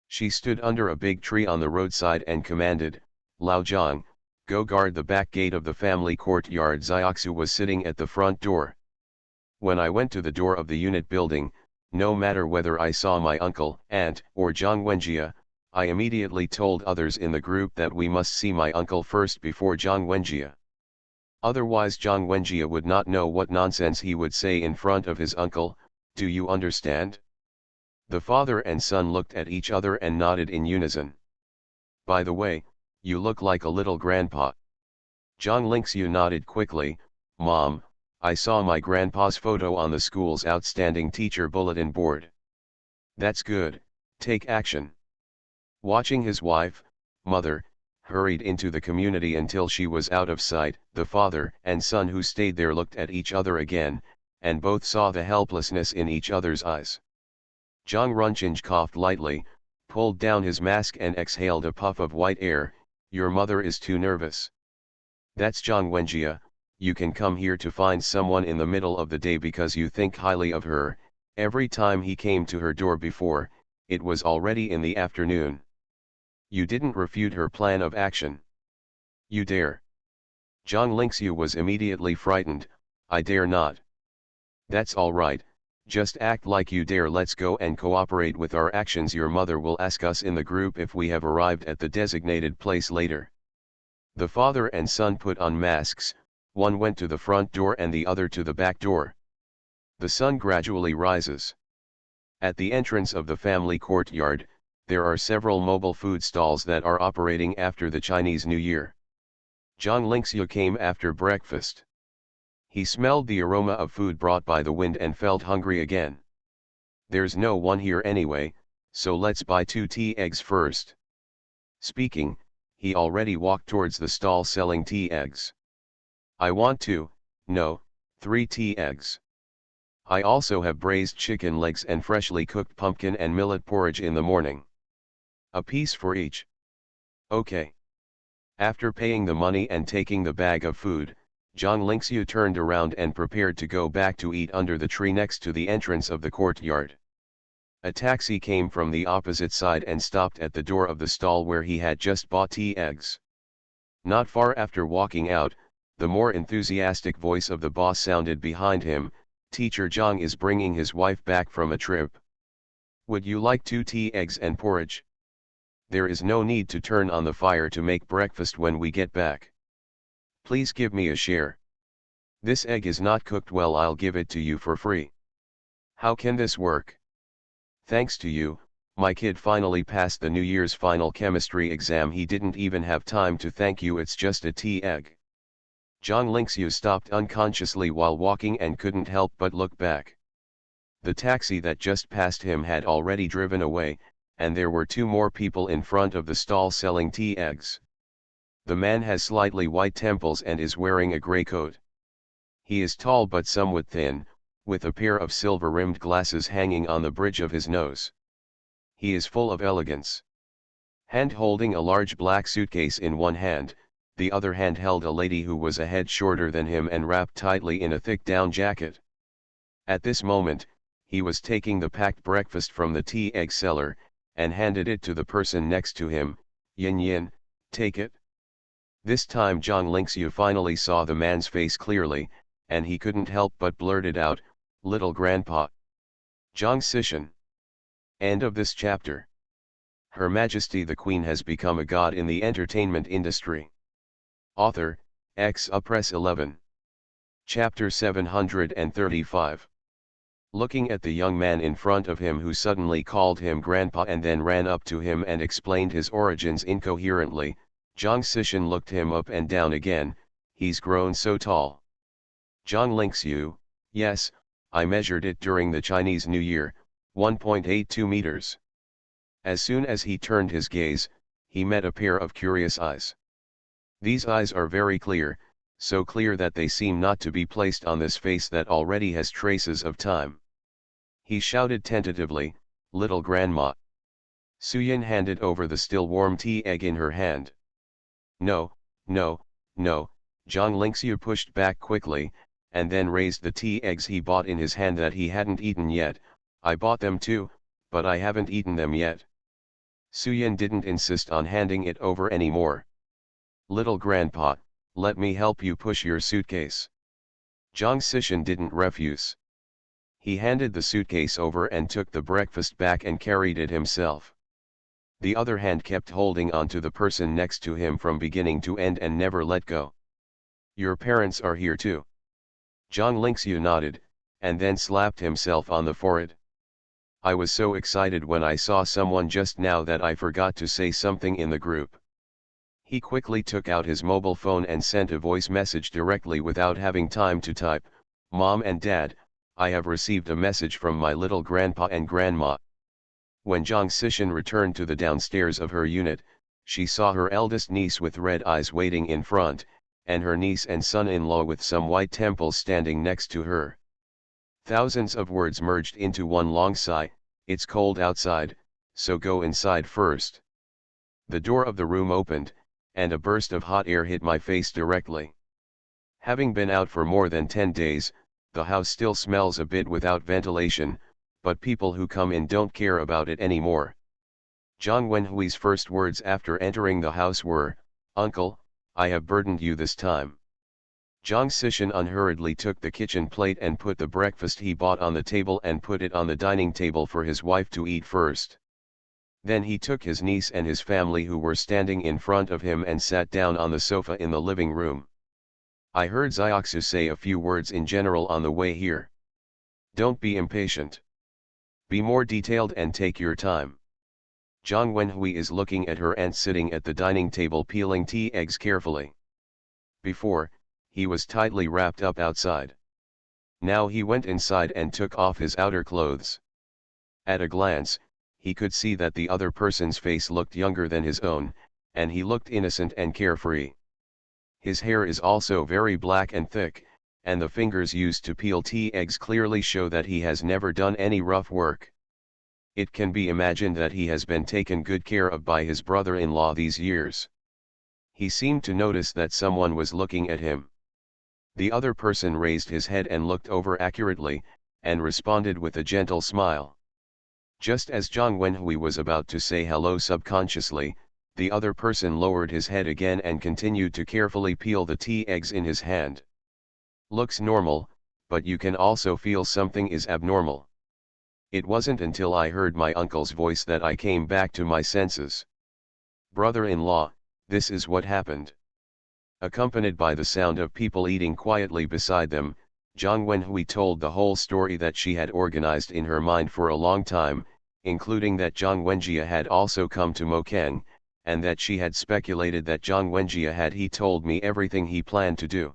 She stood under a big tree on the roadside and commanded, "Lao Zhang, go guard the back gate of the family courtyard." Xiaoxu was sitting at the front door. When I went to the door of the unit building, no matter whether I saw my uncle, aunt, or Zhang Wenjie, I immediately told others in the group that we must see my uncle first before Zhang Wenjie. Otherwise Zhang Wenjie would not know what nonsense he would say in front of his uncle. Do you understand? The father and son looked at each other and nodded in unison. By the way, you look like a little grandpa. Zhang Lingxiu nodded quickly. Mom, I saw my grandpa's photo on the school's outstanding teacher bulletin board. That's good, take action. Watching his wife, mother, hurried into the community until she was out of sight, the father and son who stayed there looked at each other again, and both saw the helplessness in each other's eyes. Zhang Runchinj coughed lightly, pulled down his mask and exhaled a puff of white air. Your mother is too nervous. That's Zhang Wenjie. You can come here to find someone in the middle of the day because you think highly of her. Every time he came to her door before, it was already in the afternoon. You didn't refute her plan of action. You dare. Zhang Lingxiu was immediately frightened. I dare not. That's all right, just act like you dare. Let's go and cooperate with our actions. Your mother will ask us in the group if we have arrived at the designated place later. The father and son put on masks, one went to the front door and the other to the back door. The sun gradually rises. At the entrance of the family courtyard, there are several mobile food stalls that are operating after the Chinese New Year. Zhang Lingxiu came after breakfast. He smelled the aroma of food brought by the wind and felt hungry again. There's no one here anyway, so let's buy 2 tea eggs first. Speaking, he already walked towards the stall selling tea eggs. I want 2, no, 3 tea eggs. I also have braised chicken legs and freshly cooked pumpkin and millet porridge in the morning. A piece for each. Okay. After paying the money and taking the bag of food, Zhang Lingxiu turned around and prepared to go back to eat under the tree next to the entrance of the courtyard. A taxi came from the opposite side and stopped at the door of the stall where he had just bought tea eggs. Not far after walking out, the more enthusiastic voice of the boss sounded behind him. Teacher Zhang is bringing his wife back from a trip. Would you like 2 tea eggs and porridge? There is no need to turn on the fire to make breakfast when we get back. Please give me a share. This egg is not cooked well. I'll give it to you for free. How can this work? Thanks to you, my kid finally passed the New Year's final chemistry exam. He didn't even have time to thank you. It's just a tea egg. Zhang Lingxiu stopped unconsciously while walking and couldn't help but look back. The taxi that just passed him had already driven away, and there were two more people in front of the stall selling tea eggs. The man has slightly white temples and is wearing a grey coat. He is tall but somewhat thin, with a pair of silver-rimmed glasses hanging on the bridge of his nose. He is full of elegance. Hand holding a large black suitcase in one hand, the other hand held a lady who was a head shorter than him and wrapped tightly in a thick down jacket. At this moment, he was taking the packed breakfast from the tea egg seller, and handed it to the person next to him. Yin Yin, take it. This time Zhang Lingxiu finally saw the man's face clearly, and he couldn't help but blurted out, "Little grandpa." Zhang Sishan. End of this chapter. Her Majesty the Queen has become a god in the entertainment industry. Author, Press 11. Chapter 735. Looking at the young man in front of him who suddenly called him grandpa and then ran up to him and explained his origins incoherently, Zhang Sishan looked him up and down again. He's grown so tall. Zhang Lingxiu, yes, I measured it during the Chinese New Year, 1.82 meters. As soon as he turned his gaze, he met a pair of curious eyes. These eyes are very clear, so clear that they seem not to be placed on this face that already has traces of time. He shouted tentatively, "Little grandma." Suyin handed over the still warm tea egg in her hand. No, no, no, Zhang Lingxiu pushed back quickly, and then raised the tea eggs he bought in his hand that he hadn't eaten yet. I bought them too, but I haven't eaten them yet. Suyin didn't insist on handing it over anymore. Little grandpa, let me help you push your suitcase. Zhang Sishan didn't refuse. He handed the suitcase over and took the breakfast back and carried it himself. The other hand kept holding on to the person next to him from beginning to end and never let go. Your parents are here too. Zhang Lingxiu nodded, and then slapped himself on the forehead. I was so excited when I saw someone just now that I forgot to say something in the group. He quickly took out his mobile phone and sent a voice message directly without having time to type, "Mom and Dad, I have received a message from my little grandpa and grandma." When Zhang Sishan returned to the downstairs of her unit, she saw her eldest niece with red eyes waiting in front, and her niece and son-in-law with some white temples standing next to her. Thousands of words merged into one long sigh. "It's cold outside, so go inside first." The door of the room opened, and a burst of hot air hit my face directly. Having been out for more than 10 days, the house still smells a bit without ventilation, but people who come in don't care about it anymore. Zhang Wenhui's first words after entering the house were, "Uncle, I have burdened you this time." Zhang Sishan unhurriedly took the kitchen plate and put the breakfast he bought on the table and put it on the dining table for his wife to eat first. Then he took his niece and his family who were standing in front of him and sat down on the sofa in the living room. I heard Xiaoxu say a few words in general on the way here. Don't be impatient. Be more detailed and take your time. Zhang Wenhui is looking at her aunt sitting at the dining table peeling tea eggs carefully. Before, he was tightly wrapped up outside. Now he went inside and took off his outer clothes. At a glance, he could see that the other person's face looked younger than his own, and he looked innocent and carefree. His hair is also very black and thick, and the fingers used to peel tea eggs clearly show that he has never done any rough work. It can be imagined that he has been taken good care of by his brother-in-law these years. He seemed to notice that someone was looking at him. The other person raised his head and looked over accurately, and responded with a gentle smile. Just as Zhang Wenhui was about to say hello subconsciously, the other person lowered his head again and continued to carefully peel the tea eggs in his hand. Looks normal, but you can also feel something is abnormal. It wasn't until I heard my uncle's voice that I came back to my senses. Brother-in-law, this is what happened. Accompanied by the sound of people eating quietly beside them, Zhang Wenhui told the whole story that she had organized in her mind for a long time, including that Zhang Wenjia had also come to Mokeng, and that she had speculated that Zhang Wenjia had he told me everything he planned to do.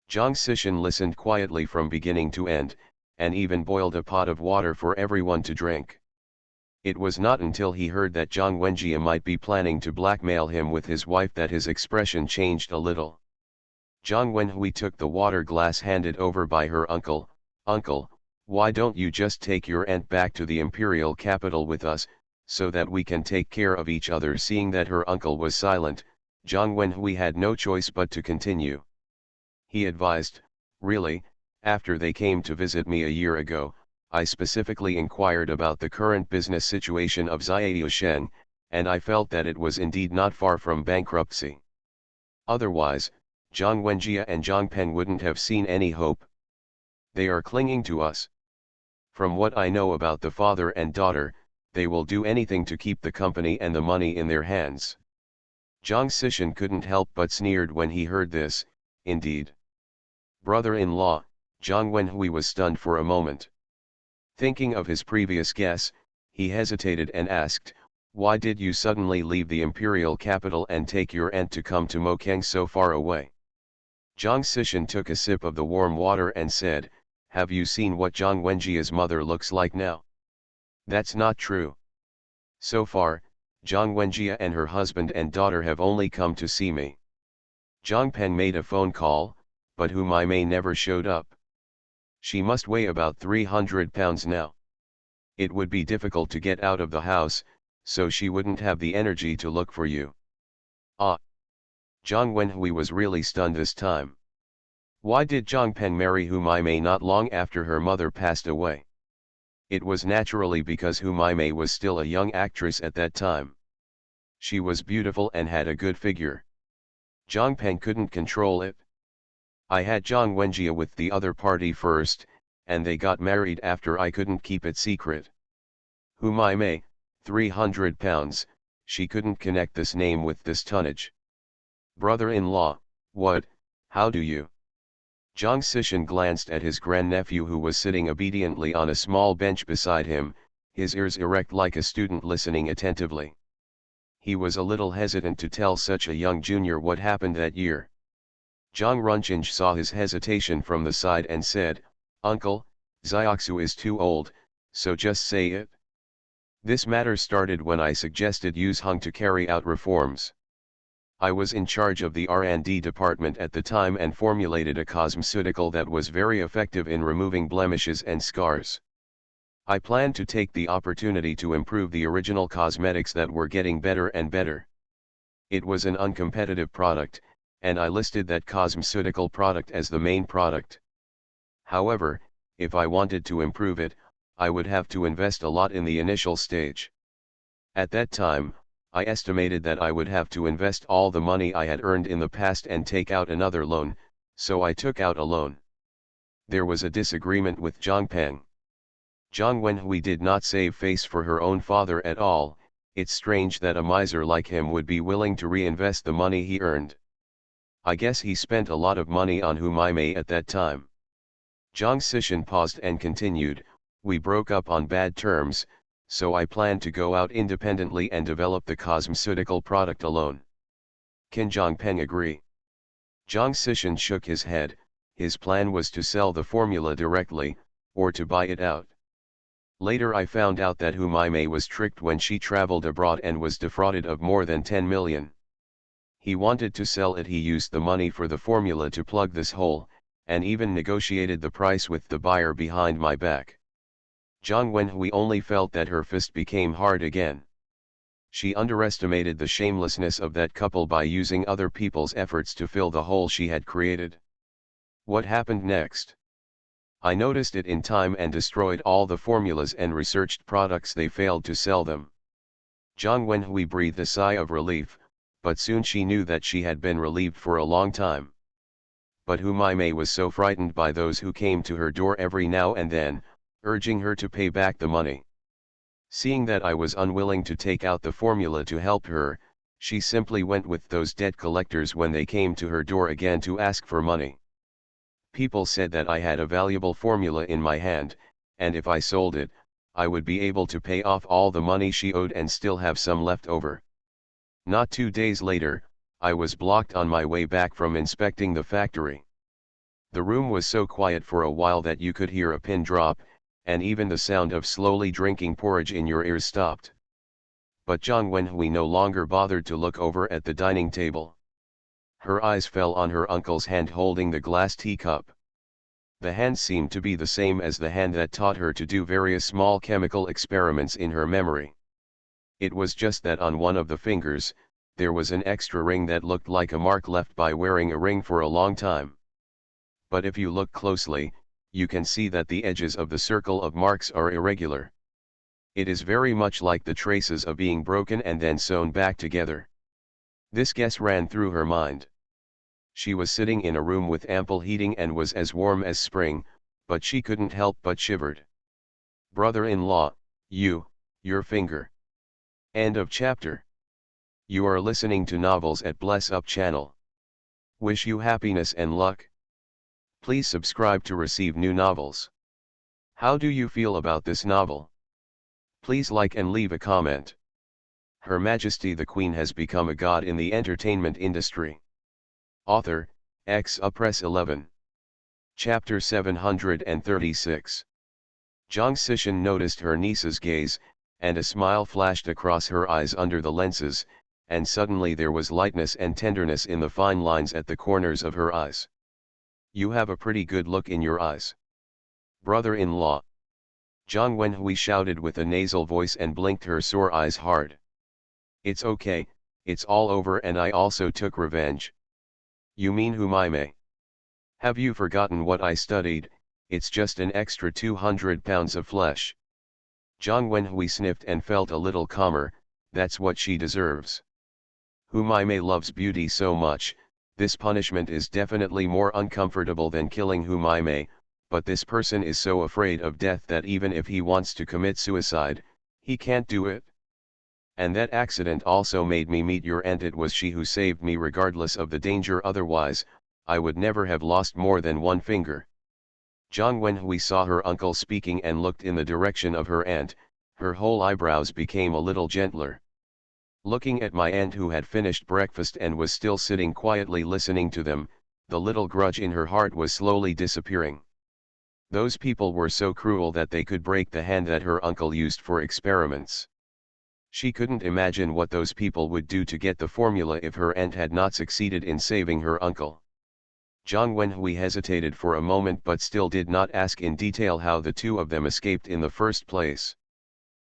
Zhang Sishan listened quietly from beginning to end, and even boiled a pot of water for everyone to drink. It was not until he heard that Zhang Wenjie might be planning to blackmail him with his wife that his expression changed a little. Zhang Wenhui took the water glass handed over by her uncle. "Uncle, why don't you just take your aunt back to the imperial capital with us, so that we can take care of each other?" Seeing that her uncle was silent, Zhang Wenhui had no choice but to continue. He advised, "Really, after they came to visit me a year ago, I specifically inquired about the current business situation of Xiaoshen, and I felt that it was indeed not far from bankruptcy. Otherwise, Zhang Wenjie and Zhang Peng wouldn't have seen any hope. They are clinging to us. From what I know about the father and daughter, they will do anything to keep the company and the money in their hands." Zhang Sishan couldn't help but sneered when he heard this. Indeed. Brother-in-law, Zhang Wenhui was stunned for a moment. Thinking of his previous guess, he hesitated and asked, "Why did you suddenly leave the imperial capital and take your aunt to come to Mokeng so far away?" Zhang Sishan took a sip of the warm water and said, "Have you seen what Zhang Wenjie's mother looks like now? That's not true. So far, Zhang Wenjie and her husband and daughter have only come to see me. Zhang Peng made a phone call, but Hu Mai never showed up. She must weigh about 300 pounds now. It would be difficult to get out of the house, so she wouldn't have the energy to look for you." Ah! Zhang Wenhui was really stunned this time. Why did Zhang Peng marry Hu Mai not long after her mother passed away? It was naturally because Hu Mai was still a young actress at that time. She was beautiful and had a good figure. Zhang Peng couldn't control it. "I had Zhang Wenjie with the other party first, and they got married after I couldn't keep it secret. Hu Mai, 300 pounds, she couldn't connect this name with this tonnage." "Brother-in-law, what, how do you?" Zhang Sishan glanced at his grandnephew who was sitting obediently on a small bench beside him, his ears erect like a student listening attentively. He was a little hesitant to tell such a young junior what happened that year. Zhang Runchinj saw his hesitation from the side and said, "Uncle, Xiaoxu is too old, so just say it." "This matter started when I suggested Use Hung to carry out reforms. I was in charge of the R&D department at the time and formulated a cosmeceutical that was very effective in removing blemishes and scars. I planned to take the opportunity to improve the original cosmetics that were getting better and better. It was an uncompetitive product, and I listed that cosmeceutical product as the main product. However, if I wanted to improve it, I would have to invest a lot in the initial stage. At that time, I estimated that I would have to invest all the money I had earned in the past and take out another loan, so I took out a loan." There was a disagreement with Zhang Peng. Zhang Wenhui did not save face for her own father at all. It's strange that a miser like him would be willing to reinvest the money he earned. I guess he spent a lot of money on Hu Mai at that time. Zhang Sishan paused and continued, "We broke up on bad terms, so I planned to go out independently and develop the cosmeceutical product alone. Can Zhang Peng agree?" Zhang Sishan shook his head. His plan was to sell the formula directly, or to buy it out. Later I found out that Hu Mai was tricked when she traveled abroad and was defrauded of more than 10 million. He wanted to sell it. He used the money for the formula to plug this hole, and even negotiated the price with the buyer behind my back. Zhang Wenhui only felt that her fist became hard again. She underestimated the shamelessness of that couple by using other people's efforts to fill the hole she had created. What happened next? I noticed it in time and destroyed all the formulas and researched products. They failed to sell them. Zhang Wenhui breathed a sigh of relief, but soon she knew that she had been relieved for a long time. But Hu Mai was so frightened by those who came to her door every now and then, urging her to pay back the money. Seeing that I was unwilling to take out the formula to help her, she simply went with those debt collectors when they came to her door again to ask for money. People said that I had a valuable formula in my hand, and if I sold it, I would be able to pay off all the money she owed and still have some left over. Not 2 days later, I was blocked on my way back from inspecting the factory. The room was so quiet for a while that you could hear a pin drop, and even the sound of slowly drinking porridge in your ears stopped. But Jiang Wenhui no longer bothered to look over at the dining table. Her eyes fell on her uncle's hand holding the glass teacup. The hand seemed to be the same as the hand that taught her to do various small chemical experiments in her memory. It was just that on one of the fingers, there was an extra ring that looked like a mark left by wearing a ring for a long time. But if you look closely, you can see that the edges of the circle of marks are irregular. It is very much like the traces of being broken and then sewn back together. This guess ran through her mind. She was sitting in a room with ample heating and was as warm as spring, but she couldn't help but shivered. Brother-in-law, your finger. End of chapter. You are listening to Novels at Bless Up channel. Wish you happiness and luck. Please subscribe to receive new novels. How do you feel about this novel? Please like and leave a comment. Her Majesty the Queen has become a god in the entertainment industry. Author, Press 11. Chapter 736. Zhang Sishan noticed her niece's gaze, and a smile flashed across her eyes under the lenses, and suddenly there was lightness and tenderness in the fine lines at the corners of her eyes. You have a pretty good look in your eyes. Brother-in-law. Jiang Wenhui shouted with a nasal voice and blinked her sore eyes hard. It's okay, it's all over and I also took revenge. You mean Humaime? Have you forgotten what I studied? It's just an extra 200 pounds of flesh. Jiang Wenhui sniffed and felt a little calmer. That's what she deserves. Humaime loves beauty so much, this punishment is definitely more uncomfortable than killing Humaime, but this person is so afraid of death that even if he wants to commit suicide, he can't do it. And that accident also made me meet your aunt. It was she who saved me regardless of the danger, otherwise, I would never have lost more than one finger. Jiang Wenhui saw her uncle speaking and looked in the direction of her aunt. Her whole eyebrows became a little gentler. Looking at my aunt who had finished breakfast and was still sitting quietly listening to them, the little grudge in her heart was slowly disappearing. Those people were so cruel that they could break the hand that her uncle used for experiments. She couldn't imagine what those people would do to get the formula if her aunt had not succeeded in saving her uncle. Jiang Wenhui hesitated for a moment but still did not ask in detail how the two of them escaped in the first place.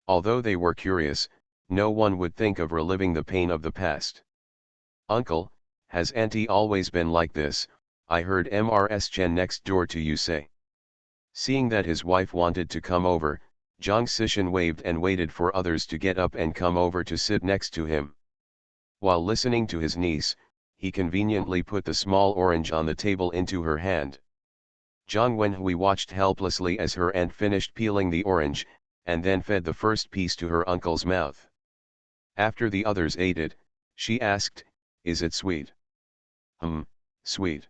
Although they were curious, no one would think of reliving the pain of the past. Uncle, has Auntie always been like this? I heard Mrs. Chen next door to you say. Seeing that his wife wanted to come over, Zhang Sishan waved and waited for others to get up and come over to sit next to him. While listening to his niece, he conveniently put the small orange on the table into her hand. Jiang Wenhui watched helplessly as her aunt finished peeling the orange, and then fed the first piece to her uncle's mouth. After the others ate it, she asked, "Is it sweet?" Sweet.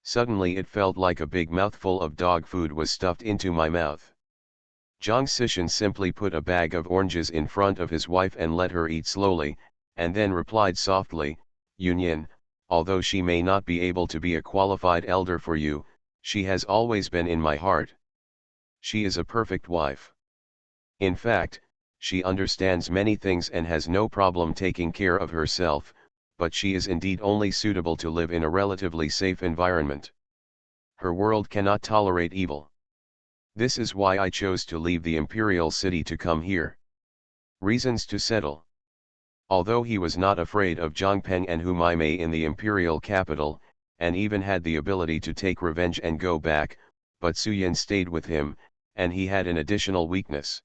Suddenly it felt like a big mouthful of dog food was stuffed into my mouth. Zhang Sishan simply put a bag of oranges in front of his wife and let her eat slowly, and then replied softly, "Yunyan, although she may not be able to be a qualified elder for you, she has always been in my heart. She is a perfect wife. In fact, she understands many things and has no problem taking care of herself, but she is indeed only suitable to live in a relatively safe environment. Her world cannot tolerate evil. This is why I chose to leave the imperial city to come here." Reasons to settle. Although he was not afraid of Zhang Peng and Humaime in the imperial capital, and even had the ability to take revenge and go back, but Suyin stayed with him, and he had an additional weakness.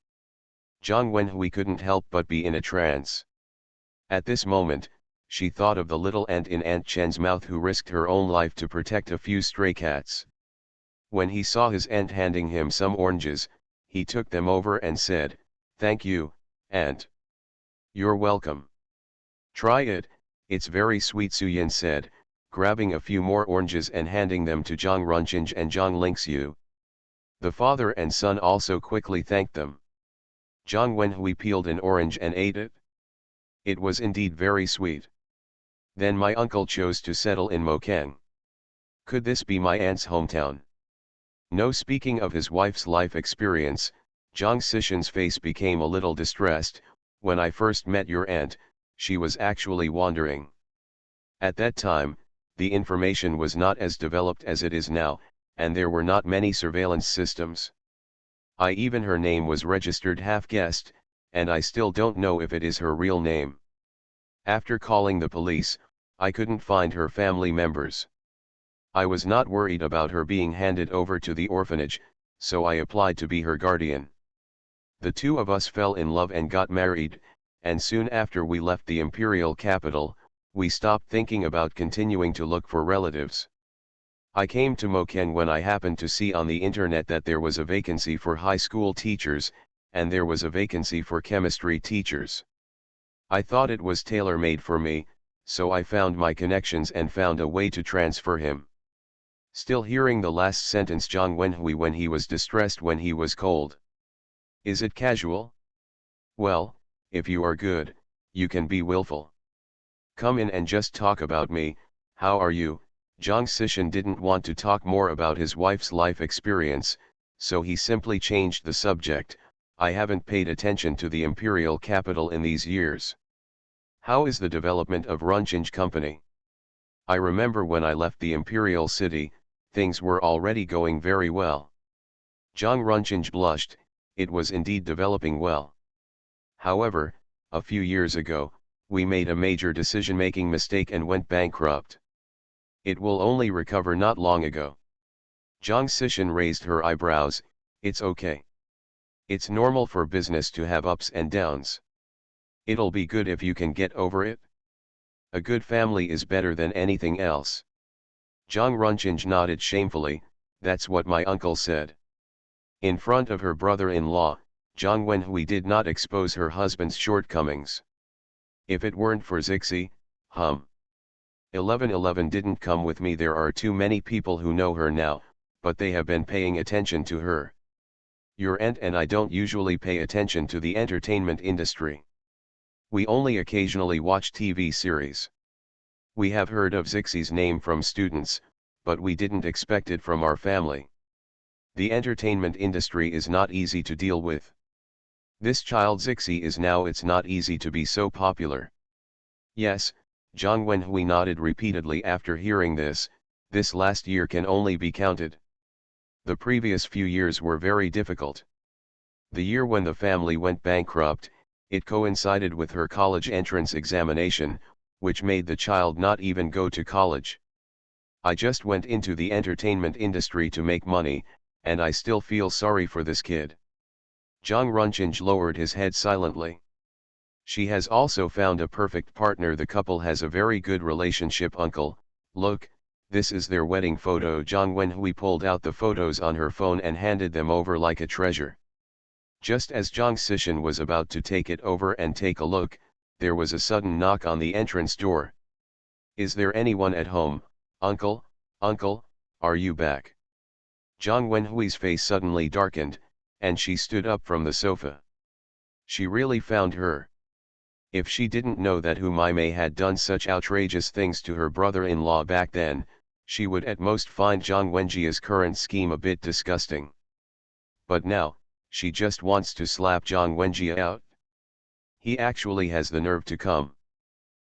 Jiang Wenhui couldn't help but be in a trance. At this moment, she thought of the little ant in Aunt Chen's mouth who risked her own life to protect a few stray cats. When he saw his aunt handing him some oranges, he took them over and said, "Thank you, Aunt." "You're welcome. Try it, it's very sweet," Suyin said, grabbing a few more oranges and handing them to Zhang Runchinj and Zhang Lingxiu. The father and son also quickly thanked them. Jiang Wenhui peeled an orange and ate it. It was indeed very sweet. Then my uncle chose to settle in Mokang. Could this be my aunt's hometown? No. Speaking of his wife's life experience, Jiang Sishan's face became a little distressed. When I first met your aunt, she was actually wandering. At that time, the information was not as developed as it is now, and there were not many surveillance systems. Even her name was registered half-guessed, and I still don't know if it is her real name. After calling the police, I couldn't find her family members. I was not worried about her being handed over to the orphanage, so I applied to be her guardian. The two of us fell in love and got married, and soon after we left the imperial capital, we stopped thinking about continuing to look for relatives. I came to Moken when I happened to see on the internet that there was a vacancy for high school teachers, and there was a vacancy for chemistry teachers. I thought it was tailor-made for me, so I found my connections and found a way to transfer him. Still hearing the last sentence, Zhang Wenhui, when he was distressed, when he was cold. Is it casual? Well, if you are good, you can be willful. Come in and just talk about me. How are you? Jiang Sishan didn't want to talk more about his wife's life experience, so he simply changed the subject. I haven't paid attention to the imperial capital in these years. How is the development of Runchinj company? I remember when I left the imperial city, things were already going very well. Zhang Runchinj blushed. It was indeed developing well. However, a few years ago, we made a major decision-making mistake and went bankrupt. It will only recover not long ago. Jiang Sishan raised her eyebrows. It's okay. It's normal for business to have ups and downs. It'll be good if you can get over it. A good family is better than anything else. Zhang Runchinj nodded shamefully. That's what my uncle said. In front of her brother-in-law, Zhang Wenhui did not expose her husband's shortcomings. If it weren't for Zixi, 1111 didn't come with me. There are too many people who know her now, but they have been paying attention to her. Your aunt and I don't usually pay attention to the entertainment industry. We only occasionally watch TV series. We have heard of Zixi's name from students, but we didn't expect it from our family. The entertainment industry is not easy to deal with. This child Zixi is now. It's not easy to be so popular. Yes, Zhang Wenhui nodded repeatedly after hearing this. This last year can only be counted. The previous few years were very difficult. The year when the family went bankrupt, it coincided with her college entrance examination, which made the child not even go to college. I just went into the entertainment industry to make money, and I still feel sorry for this kid. Zhang Runchinj lowered his head silently. She has also found a perfect partner. The couple has a very good relationship. Uncle, look, this is their wedding photo. Zhang Wenhui pulled out the photos on her phone and handed them over like a treasure. Just as Jiang Sishan was about to take it over and take a look, there was a sudden knock on the entrance door. Is there anyone at home? Uncle, are you back? Zhang Wenhui's face suddenly darkened, and she stood up from the sofa. She really found her. If she didn't know that Hu Maimei had done such outrageous things to her brother-in-law back then, she would at most find Zhang Wenjia's current scheme a bit disgusting. But now, she just wants to slap Zhang Wenjia out. He actually has the nerve to come.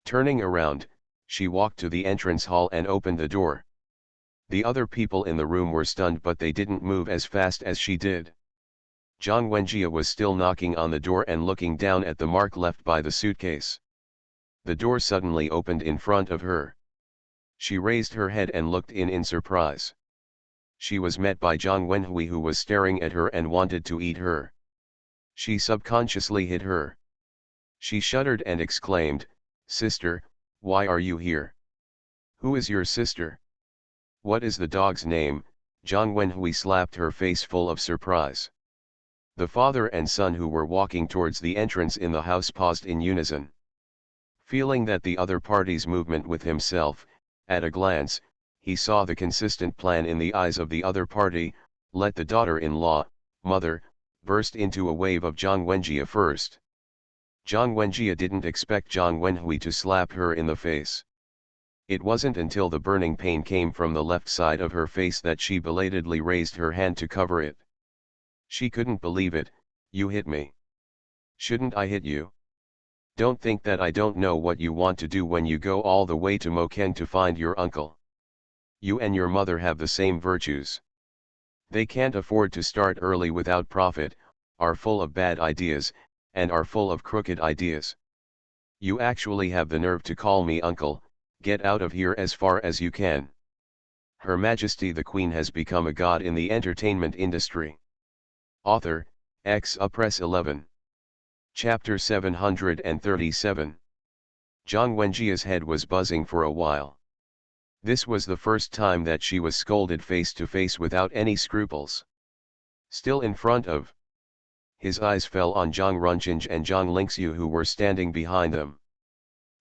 Turning around, she walked to the entrance hall and opened the door. The other people in the room were stunned, but they didn't move as fast as she did. Zhang Wenjia was still knocking on the door and looking down at the mark left by the suitcase. The door suddenly opened in front of her. She raised her head and looked in surprise. She was met by Zhang Wenhui, who was staring at her and wanted to eat her. She subconsciously hit her. She shuddered and exclaimed, "Sister, why are you here? Who is your sister? What is the dog's name?" Zhang Wenhui slapped her face full of surprise. The father and son who were walking towards the entrance in the house paused in unison. Feeling that the other party's movement with himself, at a glance, he saw the consistent plan in the eyes of the other party. Let the daughter-in-law, mother, burst into a wave of Zhang Wenjia first. Zhang Wenjia didn't expect Zhang Wenhui to slap her in the face. It wasn't until the burning pain came from the left side of her face that she belatedly raised her hand to cover it. She couldn't believe it. You hit me. Shouldn't I hit you? Don't think that I don't know what you want to do when you go all the way to Mokeng to find your uncle. You and your mother have the same virtues. They can't afford to start early without profit, are full of bad ideas, and are full of crooked ideas. You actually have the nerve to call me uncle. Get out of here as far as you can. Her Majesty the Queen has become a god in the entertainment industry. Author, Press 11. Chapter 737. Zhang Wenjia's head was buzzing for a while. This was the first time that she was scolded face to face without any scruples. Still in front of. His eyes fell on Zhang Runjinj and Zhang Lingxiu, who were standing behind them.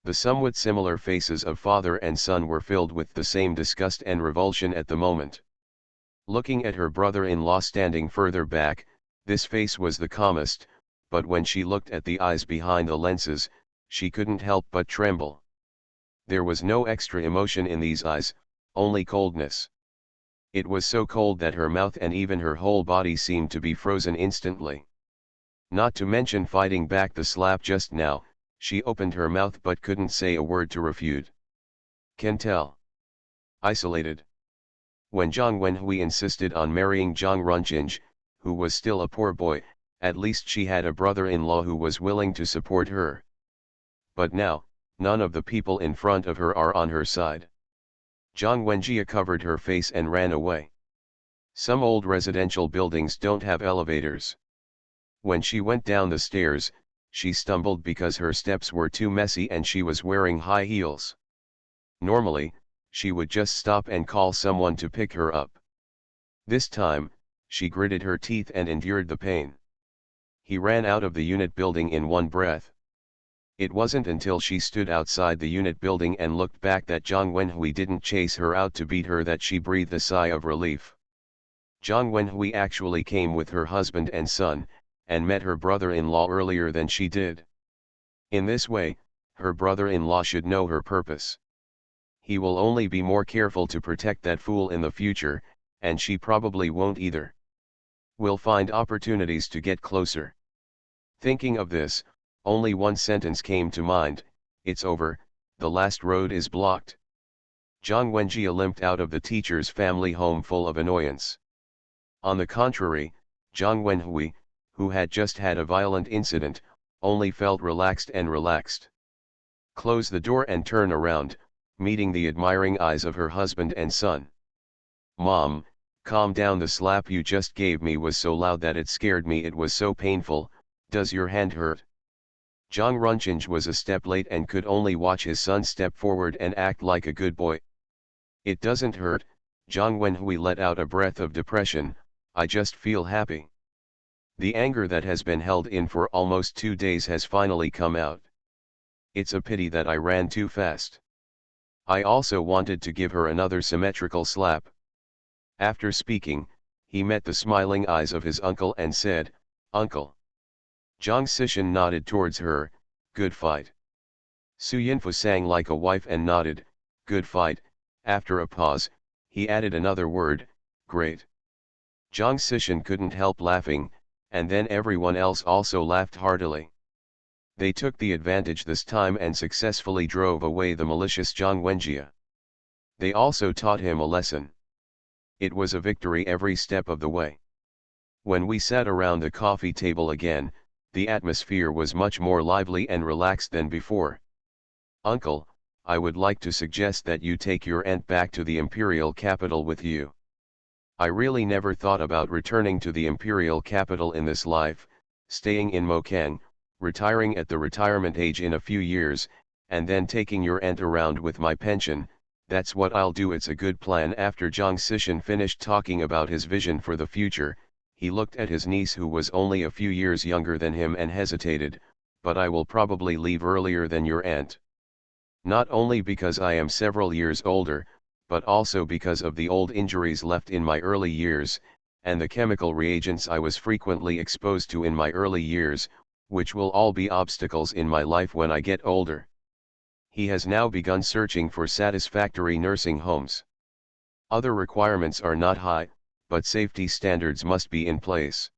The somewhat similar faces of father and son were filled with the same disgust and revulsion at the moment. Looking at her brother-in-law standing further back, this face was the calmest, but when she looked at the eyes behind the lenses, she couldn't help but tremble. There was no extra emotion in these eyes, only coldness. It was so cold that her mouth and even her whole body seemed to be frozen instantly. Not to mention fighting back the slap just now, she opened her mouth but couldn't say a word to refute. Can tell. Isolated. When Zhang Wenhui insisted on marrying Zhang Runjinj, who was still a poor boy, at least she had a brother-in-law who was willing to support her. But now, none of the people in front of her are on her side. Zhang Wenjia covered her face and ran away. Some old residential buildings don't have elevators. When she went down the stairs, she stumbled because her steps were too messy and she was wearing high heels. Normally, she would just stop and call someone to pick her up. This time, she gritted her teeth and endured the pain. He ran out of the unit building in one breath. It wasn't until she stood outside the unit building and looked back that Zhang Wenhui didn't chase her out to beat her that she breathed a sigh of relief. Zhang Wenhui actually came with her husband and son, and met her brother-in-law earlier than she did. In this way, her brother-in-law should know her purpose. He will only be more careful to protect that fool in the future, and she probably won't either. We'll find opportunities to get closer. Thinking of this, only one sentence came to mind: it's over, the last road is blocked. Zhang Wenjia limped out of the teacher's family home full of annoyance. On the contrary, Zhang Wenhui, who had just had a violent incident, only felt relaxed and relaxed. Close the door and turn around, meeting the admiring eyes of her husband and son. Mom, calm down, the slap you just gave me was so loud that it scared me, it was so painful. Does your hand hurt? Zhang Runjinj was a step late and could only watch his son step forward and act like a good boy. It doesn't hurt, Zhang Wenhui let out a breath of depression. I just feel happy. The anger that has been held in for almost 2 days has finally come out. It's a pity that I ran too fast. I also wanted to give her another symmetrical slap. After speaking, he met the smiling eyes of his uncle and said, Uncle. Zhang Sishan nodded towards her, good fight. Su Yinfu sang like a wife and nodded, good fight. After a pause, he added another word, great. Zhang Sishan couldn't help laughing, and then everyone else also laughed heartily. They took the advantage this time and successfully drove away the malicious Zhang Wenjia. They also taught him a lesson. It was a victory every step of the way. When we sat around the coffee table again, the atmosphere was much more lively and relaxed than before. Uncle, I would like to suggest that you take your aunt back to the imperial capital with you. I really never thought about returning to the imperial capital in this life, staying in Mokeng, retiring at the retirement age in a few years, and then taking your aunt around with my pension. That's what I'll do. It's a good plan. After Zhang Sishan finished talking about his vision for the future, he looked at his niece, who was only a few years younger than him, and hesitated, but I will probably leave earlier than your aunt. Not only because I am several years older, but also because of the old injuries left in my early years, and the chemical reagents I was frequently exposed to in my early years, which will all be obstacles in my life when I get older. He has now begun searching for satisfactory nursing homes. Other requirements are not high, but safety standards must be in place.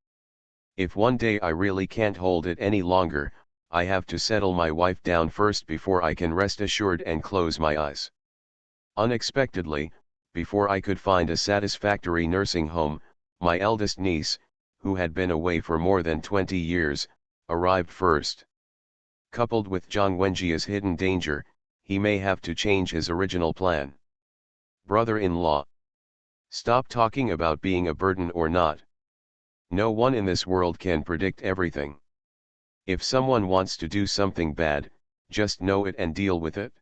If one day I really can't hold it any longer, I have to settle my wife down first before I can rest assured and close my eyes. Unexpectedly, before I could find a satisfactory nursing home, my eldest niece, who had been away for more than 20 years, arrived first. Coupled with Zhang Wenjia's hidden danger, he may have to change his original plan. Brother-in-law. Stop talking about being a burden or not. No one in this world can predict everything. If someone wants to do something bad, just know it and deal with it.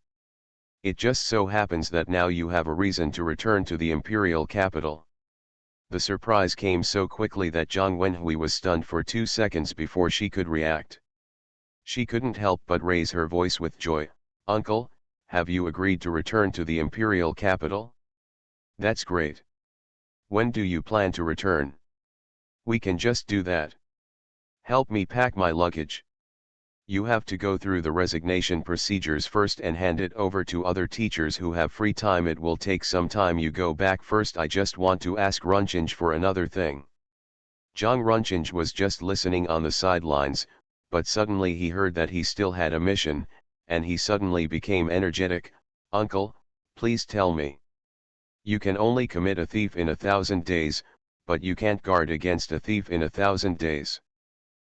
It just so happens that now you have a reason to return to the imperial capital. The surprise came so quickly that Zhang Wenhui was stunned for 2 seconds before she could react. She couldn't help but raise her voice with joy. Uncle, have you agreed to return to the imperial capital? That's great. When do you plan to return? We can just do that. Help me pack my luggage. You have to go through the resignation procedures first and hand it over to other teachers who have free time. It will take some time. You go back first. I just want to ask Runchinj for another thing. Zhang Runchinj was just listening on the sidelines, but suddenly he heard that he still had a mission, and he suddenly became energetic. Uncle, please tell me. You can only commit a thief in 1,000 days, but you can't guard against a thief in 1,000 days.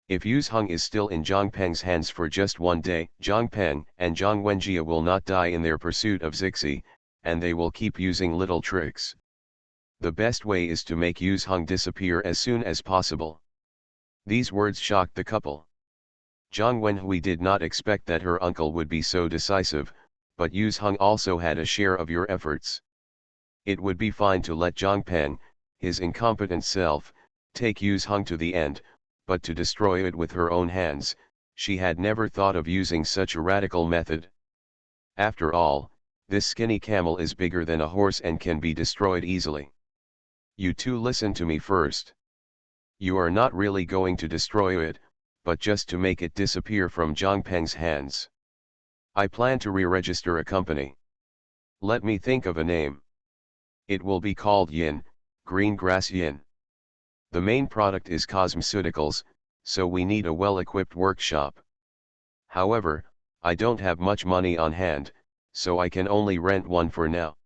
If Yuzheng is still in Zhang Peng's hands for just one day, Zhang Peng and Zhang Wenjia will not die in their pursuit of Zixi, and they will keep using little tricks. The best way is to make Yuzheng disappear as soon as possible. These words shocked the couple. Zhang Wenhui did not expect that her uncle would be so decisive, but Yuzheng also had a share of your efforts. It would be fine to let Zhang Peng, his incompetent self, take Yuzheng to the end, but to destroy it with her own hands, she had never thought of using such a radical method. After all, this skinny camel is bigger than a horse and can be destroyed easily. You two listen to me first. You are not really going to destroy it, but just to make it disappear from Zhang Peng's hands. I plan to re-register a company. Let me think of a name. It will be called Yin, Green Grass Yin. The main product is cosmeceuticals, so we need a well-equipped workshop. However, I don't have much money on hand, so I can only rent one for now.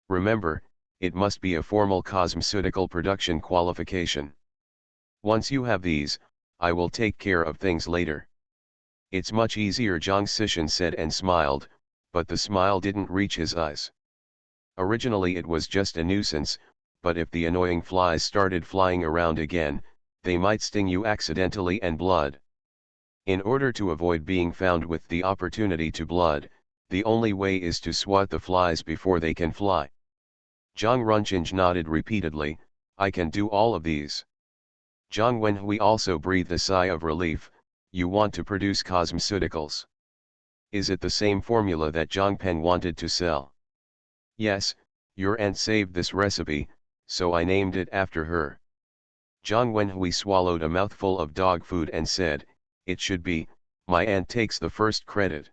Remember, it must be a formal cosmeceutical production qualification. Once you have these, I will take care of things later. It's much easier, Zhang Sishan said and smiled, but the smile didn't reach his eyes. Originally it was just a nuisance, but if the annoying flies started flying around again, they might sting you accidentally and blood. In order to avoid being found with the opportunity to blood, the only way is to swat the flies before they can fly. Zhang Runchinj nodded repeatedly. I can do all of these. Zhang Wenhui also breathed a sigh of relief. You want to produce cosmeceuticals? Is it the same formula that Zhang Peng wanted to sell? Yes, your aunt saved this recipe, so I named it after her. Zhang Wenhui swallowed a mouthful of dog food and said, it should be, my aunt takes the first credit.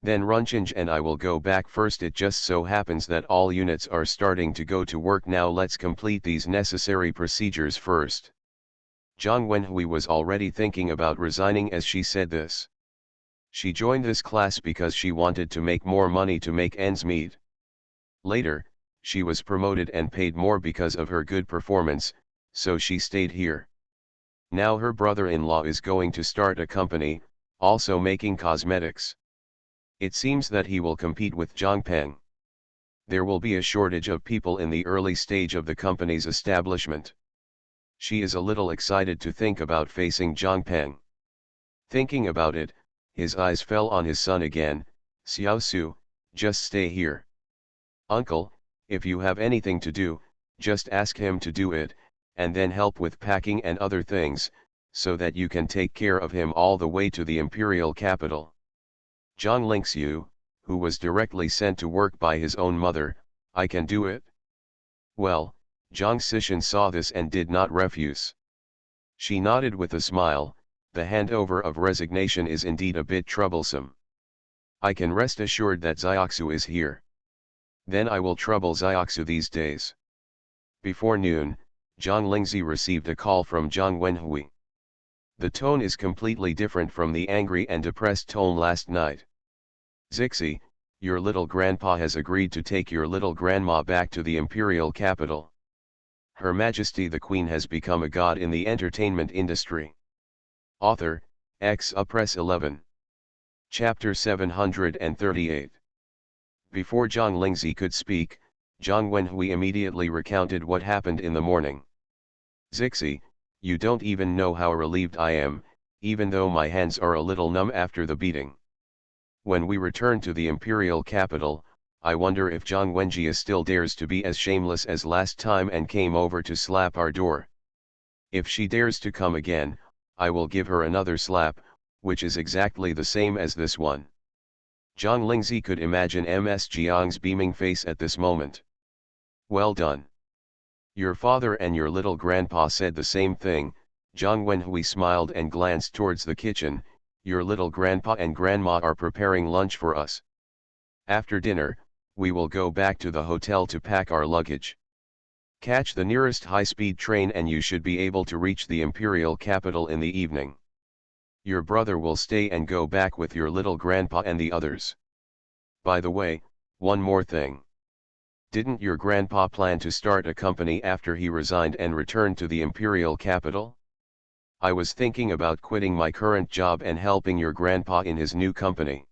Then Runchinj and I will go back first. It just so happens that all units are starting to go to work now. Let's complete these necessary procedures first. Zhang Wenhui was already thinking about resigning as she said this. She joined this class because she wanted to make more money to make ends meet. Later, she was promoted and paid more because of her good performance, so she stayed here. Now her brother-in-law is going to start a company, also making cosmetics. It seems that he will compete with Zhang Peng. There will be a shortage of people in the early stage of the company's establishment. She is a little excited to think about facing Zhang Peng. Thinking about it, his eyes fell on his son again. Xiao Su, just stay here. Uncle, if you have anything to do, just ask him to do it, and then help with packing and other things, so that you can take care of him all the way to the imperial capital. Zhang Lingxiu, who was directly sent to work by his own mother, I can do it? Well, Zhang Sishan saw this and did not refuse. She nodded with a smile. The handover of resignation is indeed a bit troublesome. I can rest assured that Xiaoxu is here. Then I will trouble Xiaoxu these days. Before noon, Zhang Lingzi received a call from Zhang Wenhui. The tone is completely different from the angry and depressed tone last night. Zixi, your little grandpa has agreed to take your little grandma back to the imperial capital. Her Majesty the Queen has become a god in the entertainment industry. Author, Press 11. Chapter 738. Before Zhang Lingzi could speak, Zhang Wenhui immediately recounted what happened in the morning. Zixi, you don't even know how relieved I am, even though my hands are a little numb after the beating. When we return to the imperial capital, I wonder if Zhang Wenjie still dares to be as shameless as last time and came over to slap our door. If she dares to come again, I will give her another slap, which is exactly the same as this one. Zhang Lingzi could imagine Ms. Jiang's beaming face at this moment. Well done. Your father and your little grandpa said the same thing. Zhang Wenhui smiled and glanced towards the kitchen. Your little grandpa and grandma are preparing lunch for us. After dinner, we will go back to the hotel to pack our luggage. Catch the nearest high-speed train and you should be able to reach the imperial capital in the evening. Your brother will stay and go back with your little grandpa and the others. By the way, one more thing. Didn't your grandpa plan to start a company after he resigned and returned to the imperial capital? I was thinking about quitting my current job and helping your grandpa in his new company.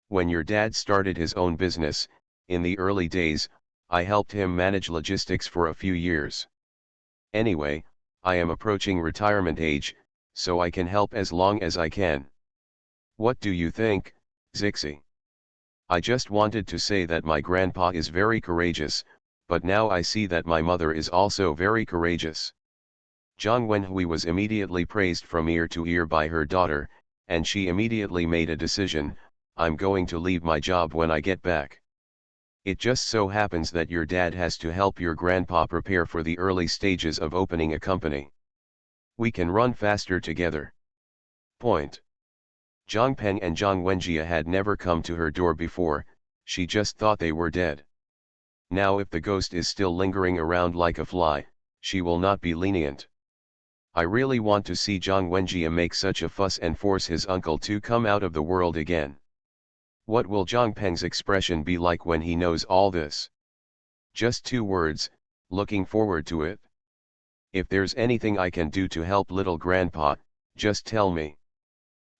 When your dad started his own business, in the early days, I helped him manage logistics for a few years. Anyway, I am approaching retirement age, so I can help as long as I can. What do you think, Zixi? I just wanted to say that my grandpa is very courageous, but now I see that my mother is also very courageous. Zhang Wenhui was immediately praised from ear to ear by her daughter, and she immediately made a decision. I'm going to leave my job when I get back. It just so happens that your dad has to help your grandpa prepare for the early stages of opening a company. We can run faster together. Point. Zhang Peng and Zhang Wenjie had never come to her door before, she just thought they were dead. Now if the ghost is still lingering around like a fly, she will not be lenient. I really want to see Zhang Wenjie make such a fuss and force his uncle to come out of the world again. What will Zhang Peng's expression be like when he knows all this? Just 2 words, looking forward to it. If there's anything I can do to help little grandpa, just tell me.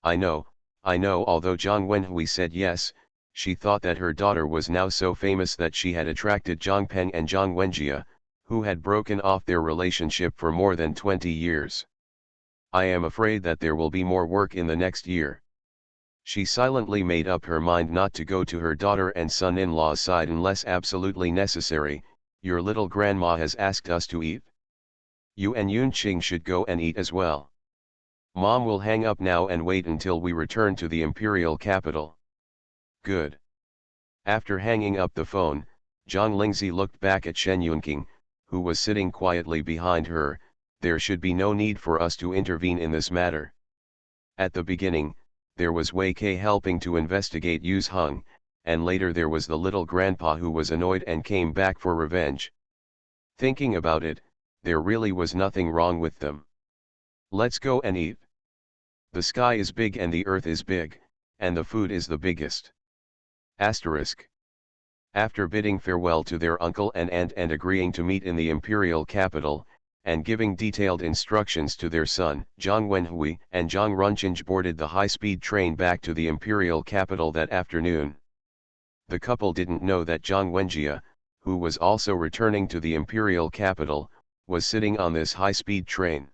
I know, although Zhang Wenhui said yes, she thought that her daughter was now so famous that she had attracted Zhang Peng and Zhang Wenjie, who had broken off their relationship for more than 20 years. I am afraid that there will be more work in the next year. She silently made up her mind not to go to her daughter and son-in-law's side unless absolutely necessary. Your little grandma has asked us to eat. You and Yunqing should go and eat as well. Mom will hang up now and wait until we return to the imperial capital. Good. After hanging up the phone, Zhang Lingzi looked back at Shen Yunqing, who was sitting quietly behind her. There should be no need for us to intervene in this matter. At the beginning, there was Wei Kei helping to investigate Yu's Hung, and later there was the little grandpa who was annoyed and came back for revenge. Thinking about it, there really was nothing wrong with them. Let's go and eat. The sky is big and the earth is big, and the food is the biggest. Asterisk. After bidding farewell to their uncle and aunt and agreeing to meet in the imperial capital, and giving detailed instructions to their son, Zhang Wenhui and Zhang Runqing boarded the high-speed train back to the imperial capital that afternoon. The couple didn't know that Zhang Wenjie, who was also returning to the imperial capital, was sitting on this high-speed train.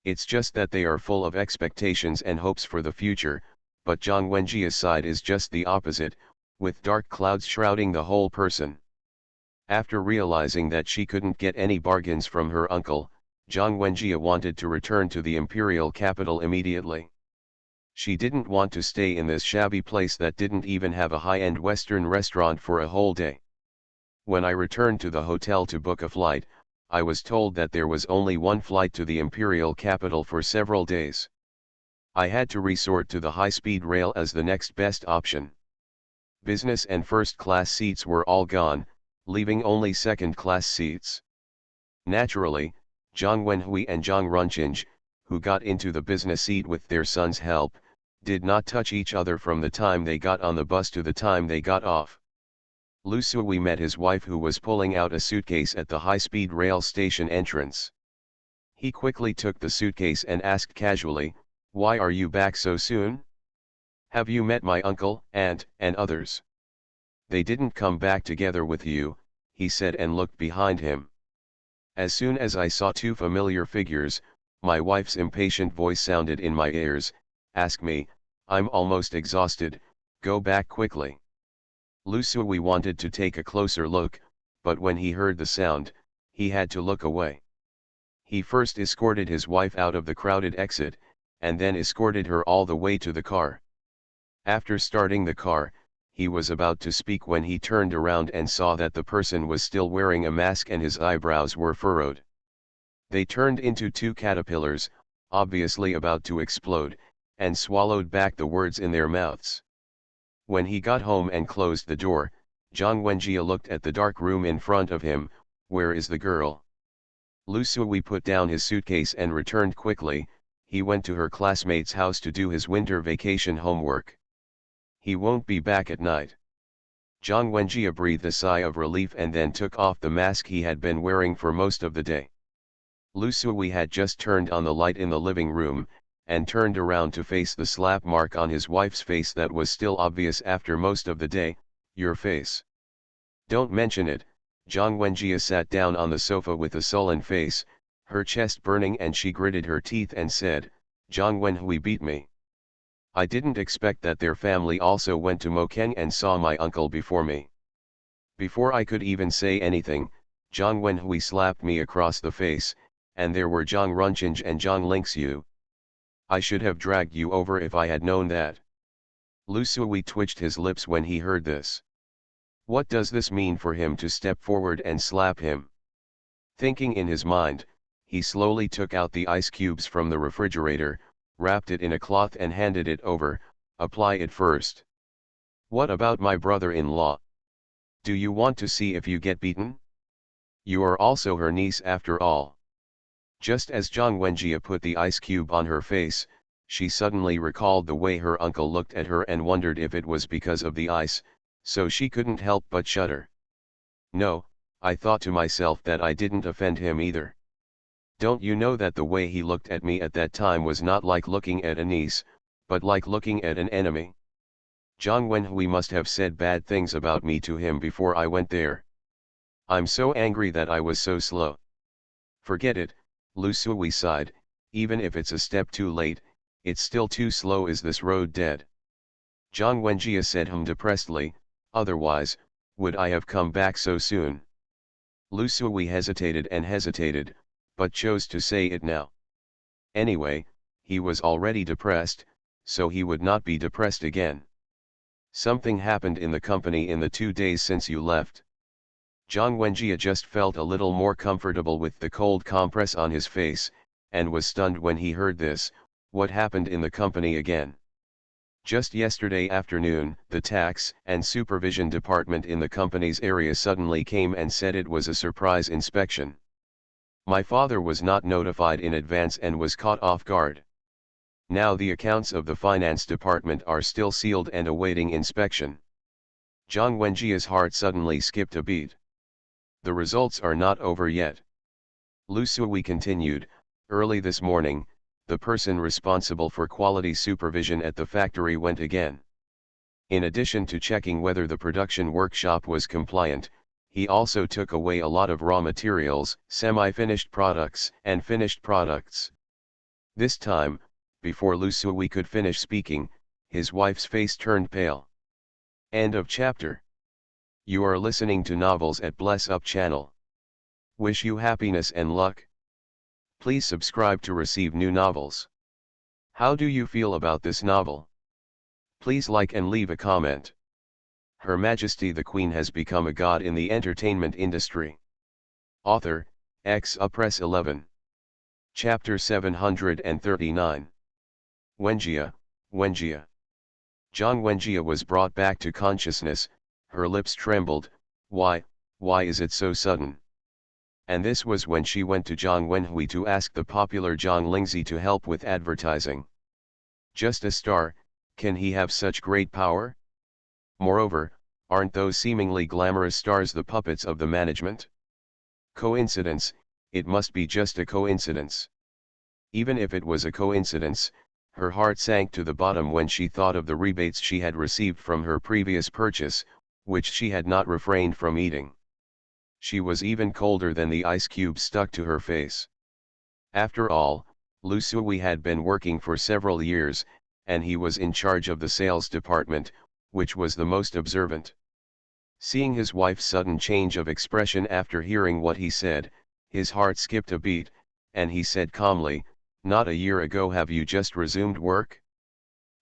It's just that they are full of expectations and hopes for the future, but Zhang Wenjie's side is just the opposite, with dark clouds shrouding the whole person. After realizing that she couldn't get any bargains from her uncle, Zhang Wenjie wanted to return to the imperial capital immediately. She didn't want to stay in this shabby place that didn't even have a high-end Western restaurant for a whole day. When I returned to the hotel to book a flight, I was told that there was only one flight to the imperial capital for several days. I had to resort to the high-speed rail as the next best option. Business and first-class seats were all gone, leaving only second-class seats. Naturally, Zhang Wenhui and Zhang Runchinj, who got into the business seat with their son's help, did not touch each other from the time they got on the bus to the time they got off. Lu Sui met his wife, who was pulling out a suitcase at the high-speed rail station entrance. He quickly took the suitcase and asked casually, "Why are you back so soon? Have you met my uncle, aunt, and others?" "They didn't come back together with you," he said, and looked behind him. As soon as I saw two familiar figures, my wife's impatient voice sounded in my ears, "Ask me, I'm almost exhausted, go back quickly." Lu Sui wanted to take a closer look, but when he heard the sound, he had to look away. He first escorted his wife out of the crowded exit, and then escorted her all the way to the car. After starting the car, he was about to speak when he turned around and saw that the person was still wearing a mask and his eyebrows were furrowed. They turned into two caterpillars, obviously about to explode, and swallowed back the words in their mouths. When he got home and closed the door, Zhang Wenjie looked at the dark room in front of him. "Where is the girl?" Lu Sui put down his suitcase and returned quickly. He went to her classmate's house to do his winter vacation homework. "He won't be back at night." Zhang Wenjie breathed a sigh of relief and then took off the mask he had been wearing for most of the day. Lu Sui had just turned on the light in the living room, and turned around to face the slap mark on his wife's face that was still obvious after most of the day. "Your face." "Don't mention it." Zhang Wenjie sat down on the sofa with a sullen face, her chest burning, and she gritted her teeth and said, "Zhang Wenhui beat me. I didn't expect that their family also went to Mokeng and saw my uncle before me." Before I could even say anything, Zhang Wenhui slapped me across the face, and there were Zhang Runchinj and Zhang Lingxiu. "I should have dragged you over if I had known that." Lu Sui twitched his lips when he heard this. What does this mean for him to step forward and slap him? Thinking in his mind, he slowly took out the ice cubes from the refrigerator, wrapped it in a cloth and handed it over. "Apply it first." "What about my brother-in-law? Do you want to see if you get beaten? You are also her niece after all." Just as Zhang Wenjie put the ice cube on her face, she suddenly recalled the way her uncle looked at her and wondered if it was because of the ice, so she couldn't help but shudder. "No, I thought to myself that I didn't offend him either. Don't you know that the way he looked at me at that time was not like looking at a niece, but like looking at an enemy? Zhang Wenhui must have said bad things about me to him before I went there. I'm so angry that I was so slow." "Forget it," Lu Sui sighed, "even if it's a step too late, it's still too slow. Is this road dead?" Zhang Wenjie said depressedly, "Otherwise, would I have come back so soon?" Lu Sui hesitated and hesitated, but chose to say it now. Anyway, he was already depressed, so he would not be depressed again. "Something happened in the company in the 2 days since you left." Zhang Wenjie just felt a little more comfortable with the cold compress on his face, and was stunned when he heard this. "What happened in the company again?" "Just yesterday afternoon, the tax and supervision department in the company's area suddenly came and said it was a surprise inspection. My father was not notified in advance and was caught off guard. Now the accounts of the finance department are still sealed and awaiting inspection." Zhang Wenjie's heart suddenly skipped a beat. "The results are not over yet." Lu Sui continued, "Early this morning, the person responsible for quality supervision at the factory went again. In addition to checking whether the production workshop was compliant, he also took away a lot of raw materials, semi-finished products, and finished products." This time, before Lu Sui could finish speaking, his wife's face turned pale. End of chapter. You are listening to Novels at Bless Up channel. Wish you happiness and luck. Please subscribe to receive new novels. How do you feel about this novel? Please like and leave a comment. Her Majesty the Queen has become a god in the entertainment industry. Author, Press 11. Chapter 739. Wenjie, Wenjie. Zhang Wenjie was brought back to consciousness, her lips trembled. Why is it so sudden? And this was when she went to Zhang Wenhui to ask the popular Zhang Lingzi to help with advertising. Just a star, can he have such great power? Moreover, aren't those seemingly glamorous stars the puppets of the management? Coincidence, it must be just a coincidence. Even if it was a coincidence, her heart sank to the bottom when she thought of the rebates she had received from her previous purchase, which she had not refrained from eating. She was even colder than the ice cubes stuck to her face. After all, Lu Sui had been working for several years, and he was in charge of the sales department, which was the most observant. Seeing his wife's sudden change of expression after hearing what he said, his heart skipped a beat, and he said calmly, "Not a year ago have you just resumed work?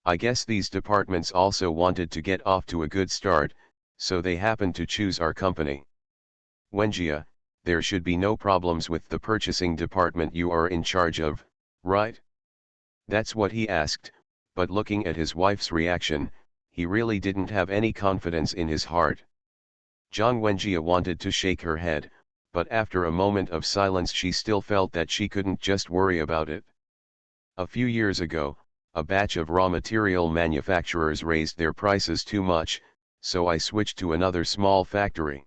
I guess these departments also wanted to get off to a good start, so they happened to choose our company. Wenjia, there should be no problems with the purchasing department you are in charge of, right?" That's what he asked, but looking at his wife's reaction, he really didn't have any confidence in his heart. Zhang Wenjia wanted to shake her head, but after a moment of silence she still felt that she couldn't just worry about it. A few years ago, a batch of raw material manufacturers raised their prices too much, so I switched to another small factory.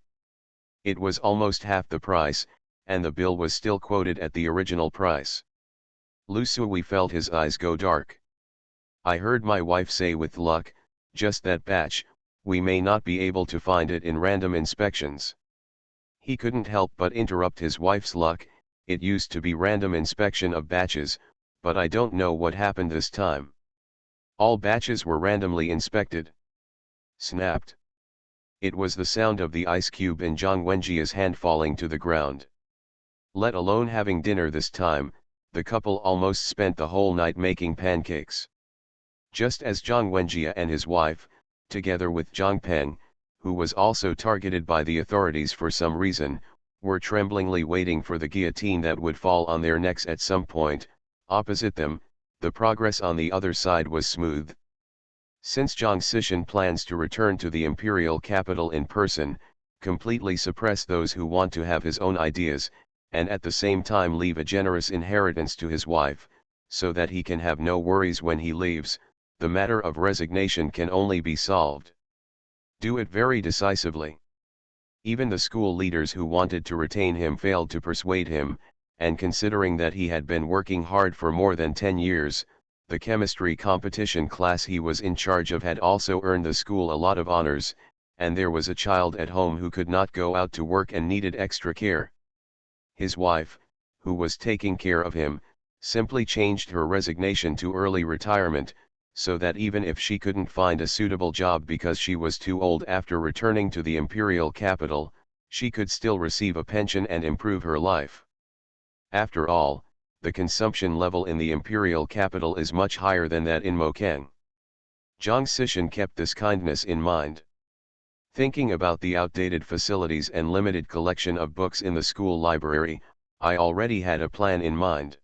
It was almost half the price, and the bill was still quoted at the original price. Lu Sui felt his eyes go dark. I heard my wife say with luck, just that batch, we may not be able to find it in random inspections. He couldn't help but interrupt his wife's luck, it used to be random inspection of batches, but I don't know what happened this time. All batches were randomly inspected. Snapped. It was the sound of the ice cube in Zhang Wenjia's hand falling to the ground. Let alone having dinner this time, the couple almost spent the whole night making pancakes. Just as Zhang Wenjia and his wife, together with Zhang Peng, who was also targeted by the authorities for some reason, were tremblingly waiting for the guillotine that would fall on their necks at some point, opposite them, the progress on the other side was smooth. Since Zhang Xishan plans to return to the imperial capital in person, completely suppress those who want to have his own ideas, and at the same time leave a generous inheritance to his wife, so that he can have no worries when he leaves, the matter of resignation can only be solved. Do it very decisively. Even the school leaders who wanted to retain him failed to persuade him, and considering that he had been working hard for more than 10 years, the chemistry competition class he was in charge of had also earned the school a lot of honors, and there was a child at home who could not go out to work and needed extra care. His wife, who was taking care of him, simply changed her resignation to early retirement, so that even if she couldn't find a suitable job because she was too old after returning to the imperial capital, she could still receive a pension and improve her life. After all, the consumption level in the imperial capital is much higher than that in Mokang. Zhang Xishan kept this kindness in mind. Thinking about the outdated facilities and limited collection of books in the school library, I already had a plan in mind.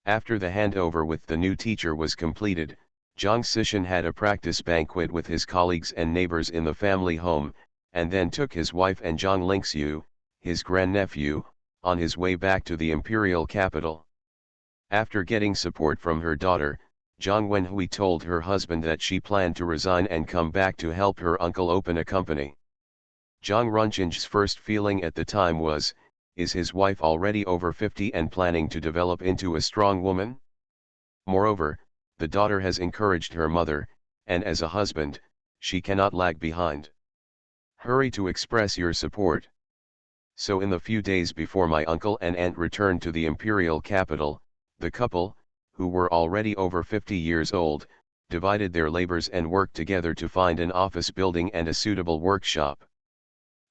After the handover with the new teacher was completed, Zhang Xishan had a practice banquet with his colleagues and neighbors in the family home, and then took his wife and Zhang Lingxiu, his grandnephew, on his way back to the imperial capital. After getting support from her daughter, Zhang Wenhui told her husband that she planned to resign and come back to help her uncle open a company. Zhang Runqing's first feeling at the time was, is his wife already over 50 and planning to develop into a strong woman? Moreover, the daughter has encouraged her mother, and as a husband, she cannot lag behind. Hurry to express your support. So in the few days before my uncle and aunt returned to the imperial capital, the couple, who were already over 50 years old, divided their labors and worked together to find an office building and a suitable workshop.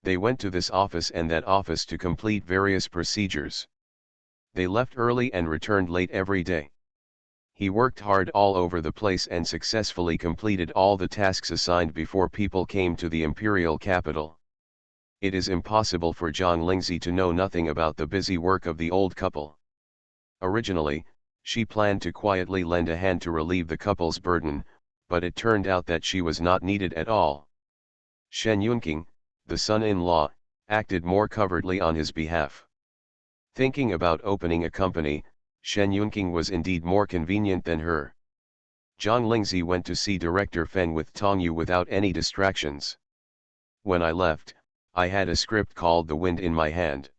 They went to this office and that office to complete various procedures. They left early and returned late every day. He worked hard all over the place and successfully completed all the tasks assigned before people came to the imperial capital. It is impossible for Zhang Lingzi to know nothing about the busy work of the old couple. Originally, she planned to quietly lend a hand to relieve the couple's burden, but it turned out that she was not needed at all. Shen Yunqing, the son-in-law, acted more covertly on his behalf. Thinking about opening a company, Shen Yunqing was indeed more convenient than her. Zhang Lingzi went to see director Feng with Tong Yu without any distractions. When I left, I had a script called The Wind in my hand.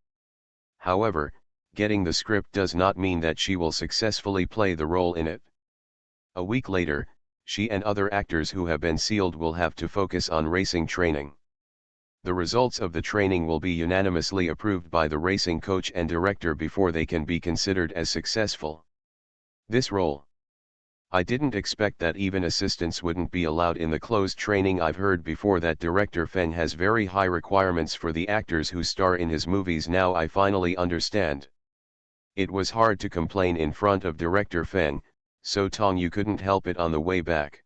However, getting the script does not mean that she will successfully play the role in it. A week later, she and other actors who have been sealed will have to focus on racing training. The results of the training will be unanimously approved by the racing coach and director before they can be considered as successful. This role. I didn't expect that even assistants wouldn't be allowed in the closed training. I've heard before that director Feng has very high requirements for the actors who star in his movies. Now I finally understand. It was hard to complain in front of director Feng, so Tong Yu couldn't help it on the way back.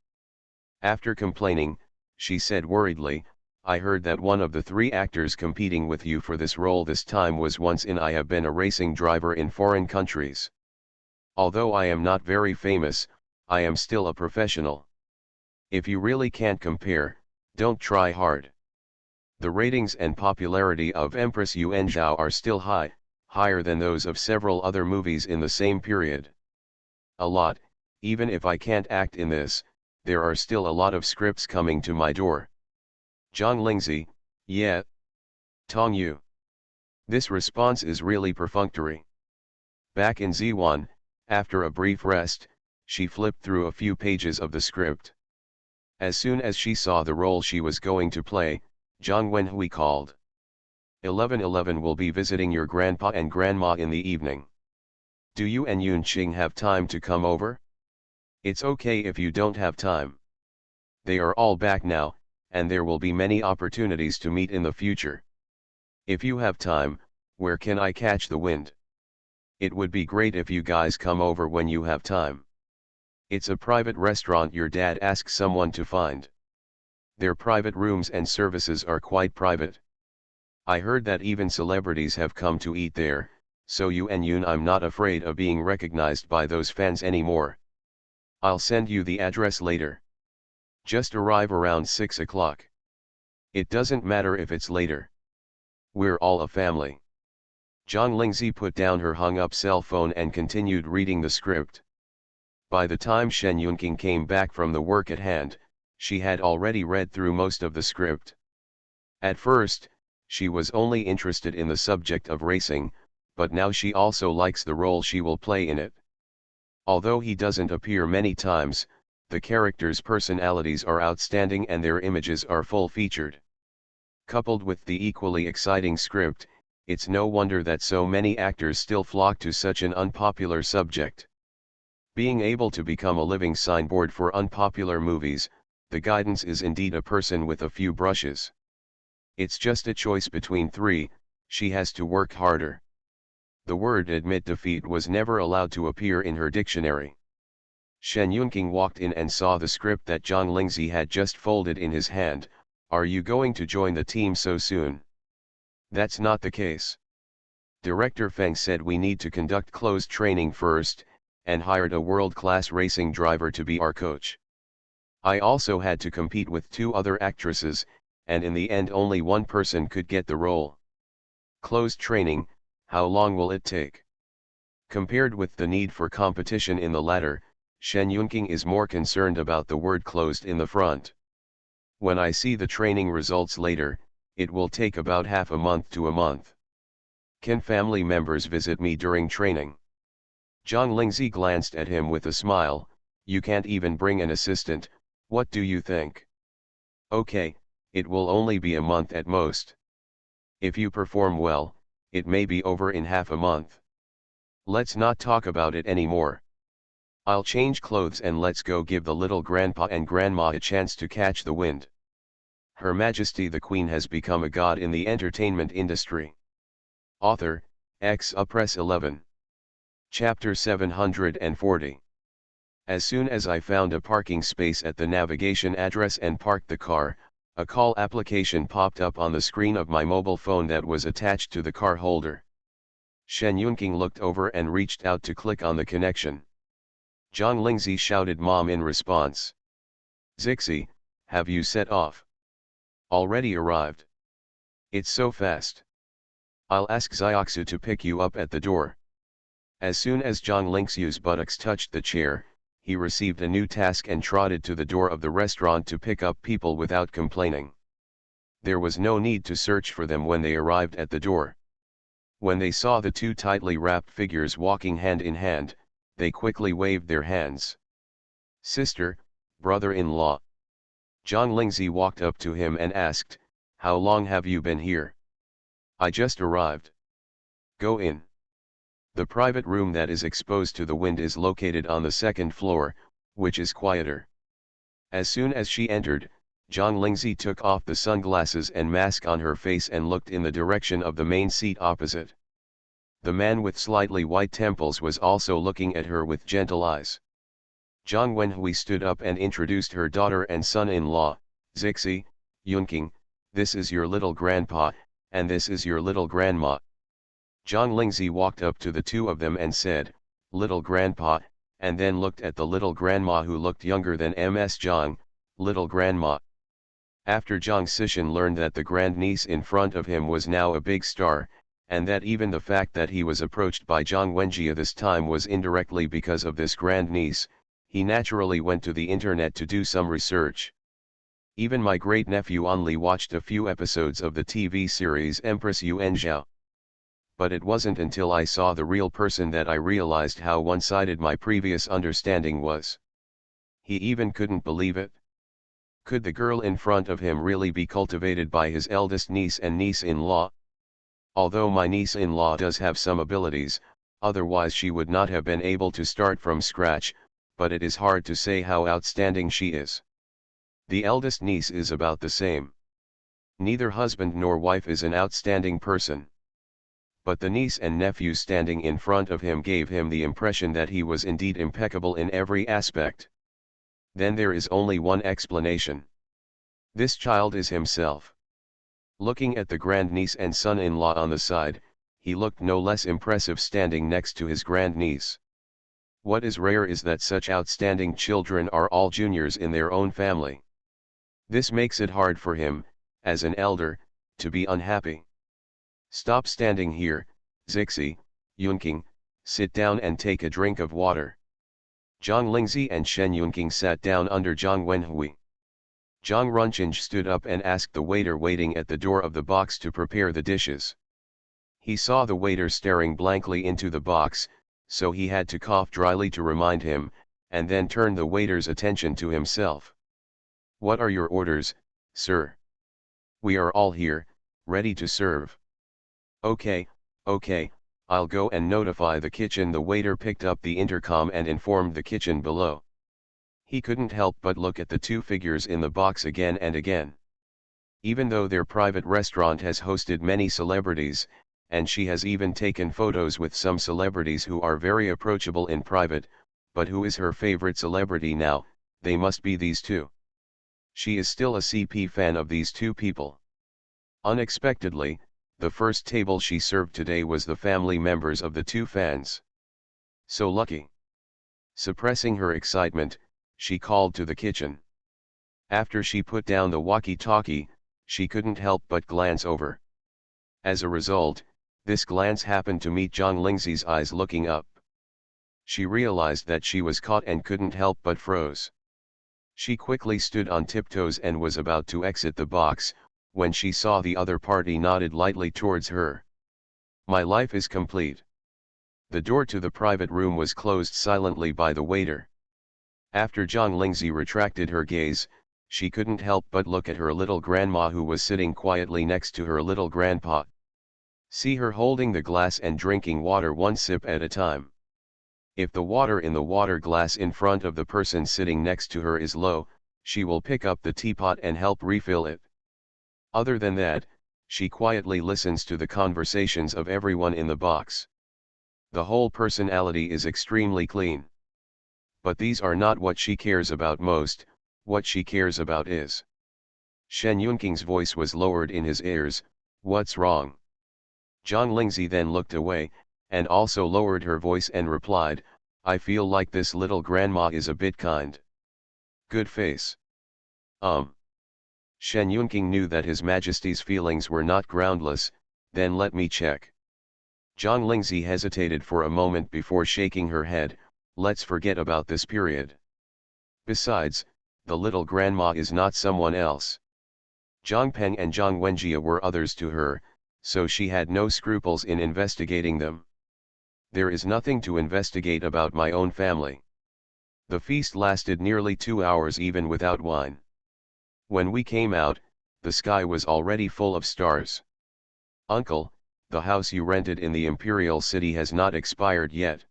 After complaining, she said worriedly, I heard that one of the 3 actors competing with you for this role this time was once in I have been a racing driver in foreign countries. Although I am not very famous, I am still a professional. If you really can't compare, don't try hard. The ratings and popularity of Empress Yuan Zhao are still high, higher than those of several other movies in the same period. A lot, even if I can't act in this, there are still a lot of scripts coming to my door. Zhang Lingzi, yeah. Tong Yu. This response is really perfunctory. Back in Ziwan, after a brief rest, she flipped through a few pages of the script. As soon as she saw the role she was going to play, Zhang Wenhui called. 11:11 will be visiting your grandpa and grandma in the evening. Do you and Yunqing have time to come over? It's okay if you don't have time. They are all back now, and there will be many opportunities to meet in the future. If you have time, where can I catch the wind? It would be great if you guys come over when you have time. It's a private restaurant your dad asked someone to find. Their private rooms and services are quite private. I heard that even celebrities have come to eat there, so you and Yun, I'm not afraid of being recognized by those fans anymore. I'll send you the address later. Just arrive around 6 o'clock. It doesn't matter if it's later. We're all a family. Zhang Lingzi put down her hung-up cell phone and continued reading the script. By the time Shen Yunqing came back from the work at hand, she had already read through most of the script. At first, she was only interested in the subject of racing, but now she also likes the role she will play in it. Although he doesn't appear many times, the characters' personalities are outstanding and their images are full-featured. Coupled with the equally exciting script, it's no wonder that so many actors still flock to such an unpopular subject. Being able to become a living signboard for unpopular movies, the guidance is indeed a person with a few brushes. It's just a choice between 3, she has to work harder. The word admit defeat was never allowed to appear in her dictionary. Shen Yunqing walked in and saw the script that Zhang Lingzi had just folded in his hand. Are you going to join the team so soon? That's not the case. Director Feng said we need to conduct closed training first, and hired a world-class racing driver to be our coach. I also had to compete with 2 other actresses, and in the end only one person could get the role. Closed training, how long will it take? Compared with the need for competition in the latter, Shen Yunqing is more concerned about the word closed in the front. When I see the training results later, it will take about half a month to a month. Can family members visit me during training? Zhang Lingzi glanced at him with a smile. You can't even bring an assistant, what do you think? Okay, it will only be a month at most. If you perform well, it may be over in half a month. Let's not talk about it anymore. I'll change clothes and let's go give the little grandpa and grandma a chance to catch the wind. Her Majesty the Queen has become a god in the entertainment industry. Author, Press 11. Chapter 740. As soon as I found a parking space at the navigation address and parked the car, a call application popped up on the screen of my mobile phone that was attached to the car holder. Shen Yunqing looked over and reached out to click on the connection. Zhang Lingzi shouted "Mom" in response. Zixi, have you set off? Already arrived. It's so fast. I'll ask Xiaoxu to pick you up at the door. As soon as Zhang Lingxiu's buttocks touched the chair, he received a new task and trotted to the door of the restaurant to pick up people without complaining. There was no need to search for them when they arrived at the door. When they saw the two tightly wrapped figures walking hand in hand, they quickly waved their hands. Sister, brother-in-law. Zhang Lingxi walked up to him and asked, "How long have you been here?" "I just arrived." "Go in." The private room that is exposed to the wind is located on the second floor, which is quieter. As soon as she entered, Zhang Lingxi took off the sunglasses and mask on her face and looked in the direction of the main seat opposite. The man with slightly white temples was also looking at her with gentle eyes. Zhang Wenhui stood up and introduced her daughter and son-in-law, Zixi, Yunqing, "This is your little grandpa, and this is your little grandma." Zhang Lingxi walked up to the two of them and said, "Little grandpa," and then looked at the little grandma who looked younger than Ms. Zhang, "Little grandma." After Zhang Xishan learned that the grandniece in front of him was now a big star, and that even the fact that he was approached by Zhang Wenjia this time was indirectly because of this grandniece, he naturally went to the internet to do some research. Even my great-nephew only watched a few episodes of the TV series Empress Yuan Zhao. But it wasn't until I saw the real person that I realized how one-sided my previous understanding was. He even couldn't believe it. Could the girl in front of him really be cultivated by his eldest niece and niece-in-law? Although my niece-in-law does have some abilities, otherwise she would not have been able to start from scratch, but it is hard to say how outstanding she is. The eldest niece is about the same. Neither husband nor wife is an outstanding person. But the niece and nephew standing in front of him gave him the impression that he was indeed impeccable in every aspect. Then there is only one explanation. This child is himself. Looking at the grandniece and son-in-law on the side, he looked no less impressive standing next to his grandniece. What is rare is that such outstanding children are all juniors in their own family. This makes it hard for him, as an elder, to be unhappy. "Stop standing here, Zixi, Yunqing, sit down and take a drink of water." Zhang Lingxi and Shen Yunqing sat down under Zhang Wenhui. Zhang Runchinj stood up and asked the waiter waiting at the door of the box to prepare the dishes. He saw the waiter staring blankly into the box, so he had to cough dryly to remind him, and then turn the waiter's attention to himself. "What are your orders, sir?" "We are all here, ready to serve." Okay, I'll go and notify the kitchen." The waiter picked up the intercom and informed the kitchen below. He couldn't help but look at the two figures in the box again and again. Even though their private restaurant has hosted many celebrities, and she has even taken photos with some celebrities who are very approachable in private, but who is her favorite celebrity now? They must be these two. She is still a CP fan of these two people. Unexpectedly, the first table she served today was the family members of the two fans. So lucky. Suppressing her excitement, she called to the kitchen. After she put down the walkie-talkie, she couldn't help but glance over. As a result, this glance happened to meet Zhang Lingxi's eyes looking up. She realized that she was caught and couldn't help but froze. She quickly stood on tiptoes and was about to exit the box, when she saw the other party nodded lightly towards her. My life is complete. The door to the private room was closed silently by the waiter. After Zhang Lingxi retracted her gaze, she couldn't help but look at her little grandma who was sitting quietly next to her little grandpa. See her holding the glass and drinking water one sip at a time. If the water in the water glass in front of the person sitting next to her is low, she will pick up the teapot and help refill it. Other than that, she quietly listens to the conversations of everyone in the box. The whole personality is extremely clean. But these are not what she cares about most. What she cares about is. Shen Yunqing's voice was lowered in his ears. "What's wrong?" Zhang Lingxi then looked away, and also lowered her voice and replied, "I feel like this little grandma is a bit kind. Good face. um. Shen Yunqing knew that His Majesty's feelings were not groundless. Then let me check. Zhang Lingzi hesitated for a moment before shaking her head. Let's forget about this period. Besides, the little grandma is not someone else. Zhang Peng and Zhang Wenjie were others to her, so she had no scruples in investigating them. There is nothing to investigate about my own family. The feast lasted nearly 2 hours even without wine. When we came out, the sky was already full of stars. Uncle, the house you rented in the Imperial City has not expired yet.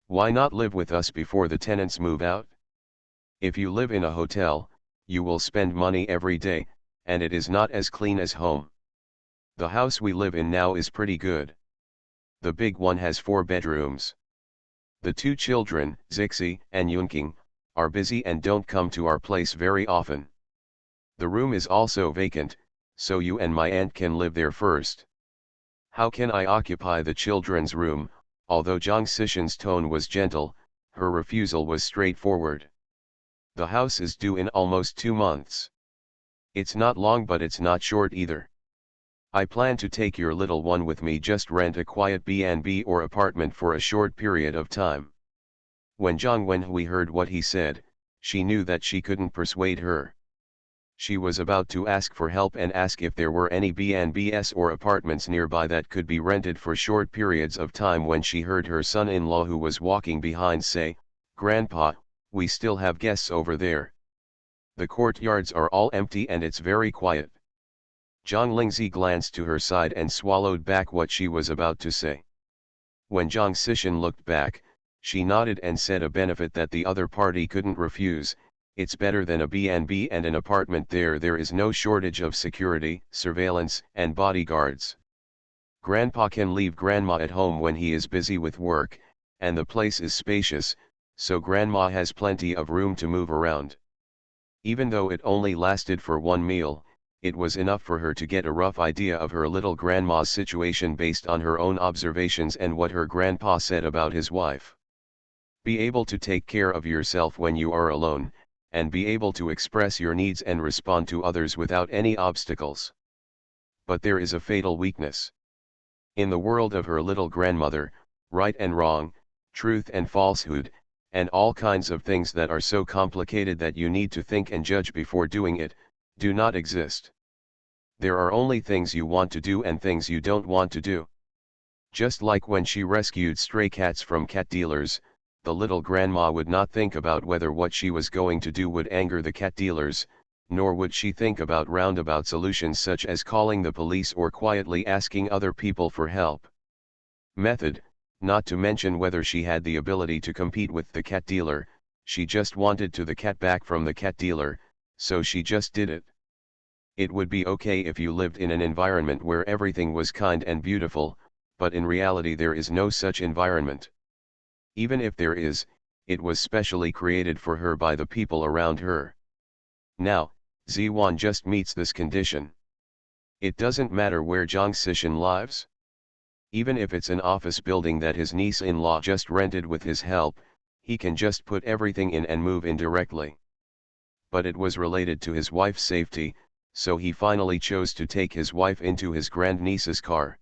Why not live with us before the tenants move out? If you live in a hotel, you will spend money every day, and it is not as clean as home. The house we live in now is pretty good. The big one has 4 bedrooms. The 2 children, Zixi and Yunqing, are busy and don't come to our place very often. The room is also vacant, so you and my aunt can live there first. How can I occupy the children's room? Although Zhang Sishan's tone was gentle, her refusal was straightforward. The house is due in almost 2 months. It's not long, but it's not short either. I plan to take your little one with me. Just rent a quiet B&B or apartment for a short period of time. When Zhang Wenhui heard what he said, she knew that she couldn't persuade her. She was about to ask for help and ask if there were any B&Bs or apartments nearby that could be rented for short periods of time when she heard her son-in-law, who was walking behind, say, "Grandpa, we still have guests over there. The courtyards are all empty and it's very quiet." Zhang Lingzi glanced to her side and swallowed back what she was about to say. When Zhang Sishan looked back, she nodded and said, a benefit that the other party couldn't refuse. It's better than a B&B and an apartment. There is no shortage of security, surveillance, and bodyguards. Grandpa can leave Grandma at home when he is busy with work, and the place is spacious, so Grandma has plenty of room to move around. Even though it only lasted for 1 meal, it was enough for her to get a rough idea of her little grandma's situation based on her own observations and what her grandpa said about his wife. Be able to take care of yourself when you are alone, and be able to express your needs and respond to others without any obstacles. But there is a fatal weakness. In the world of her little grandmother, right and wrong, truth and falsehood, and all kinds of things that are so complicated that you need to think and judge before doing it, do not exist. There are only things you want to do and things you don't want to do. Just like when she rescued stray cats from cat dealers, the little grandma would not think about whether what she was going to do would anger the cat dealers, nor would she think about roundabout solutions such as calling the police or quietly asking other people for help. Method, not to mention whether she had the ability to compete with the cat dealer. She just wanted the cat back from the cat dealer, so she just did it. It would be okay if you lived in an environment where everything was kind and beautiful, but in reality there is no such environment. Even if there is, it was specially created for her by the people around her. Now, Ziwan just meets this condition. It doesn't matter where Zhang Sishan lives. Even if it's an office building that his niece-in-law just rented with his help, he can just put everything in and move in directly. But it was related to his wife's safety, so he finally chose to take his wife into his grandniece's car.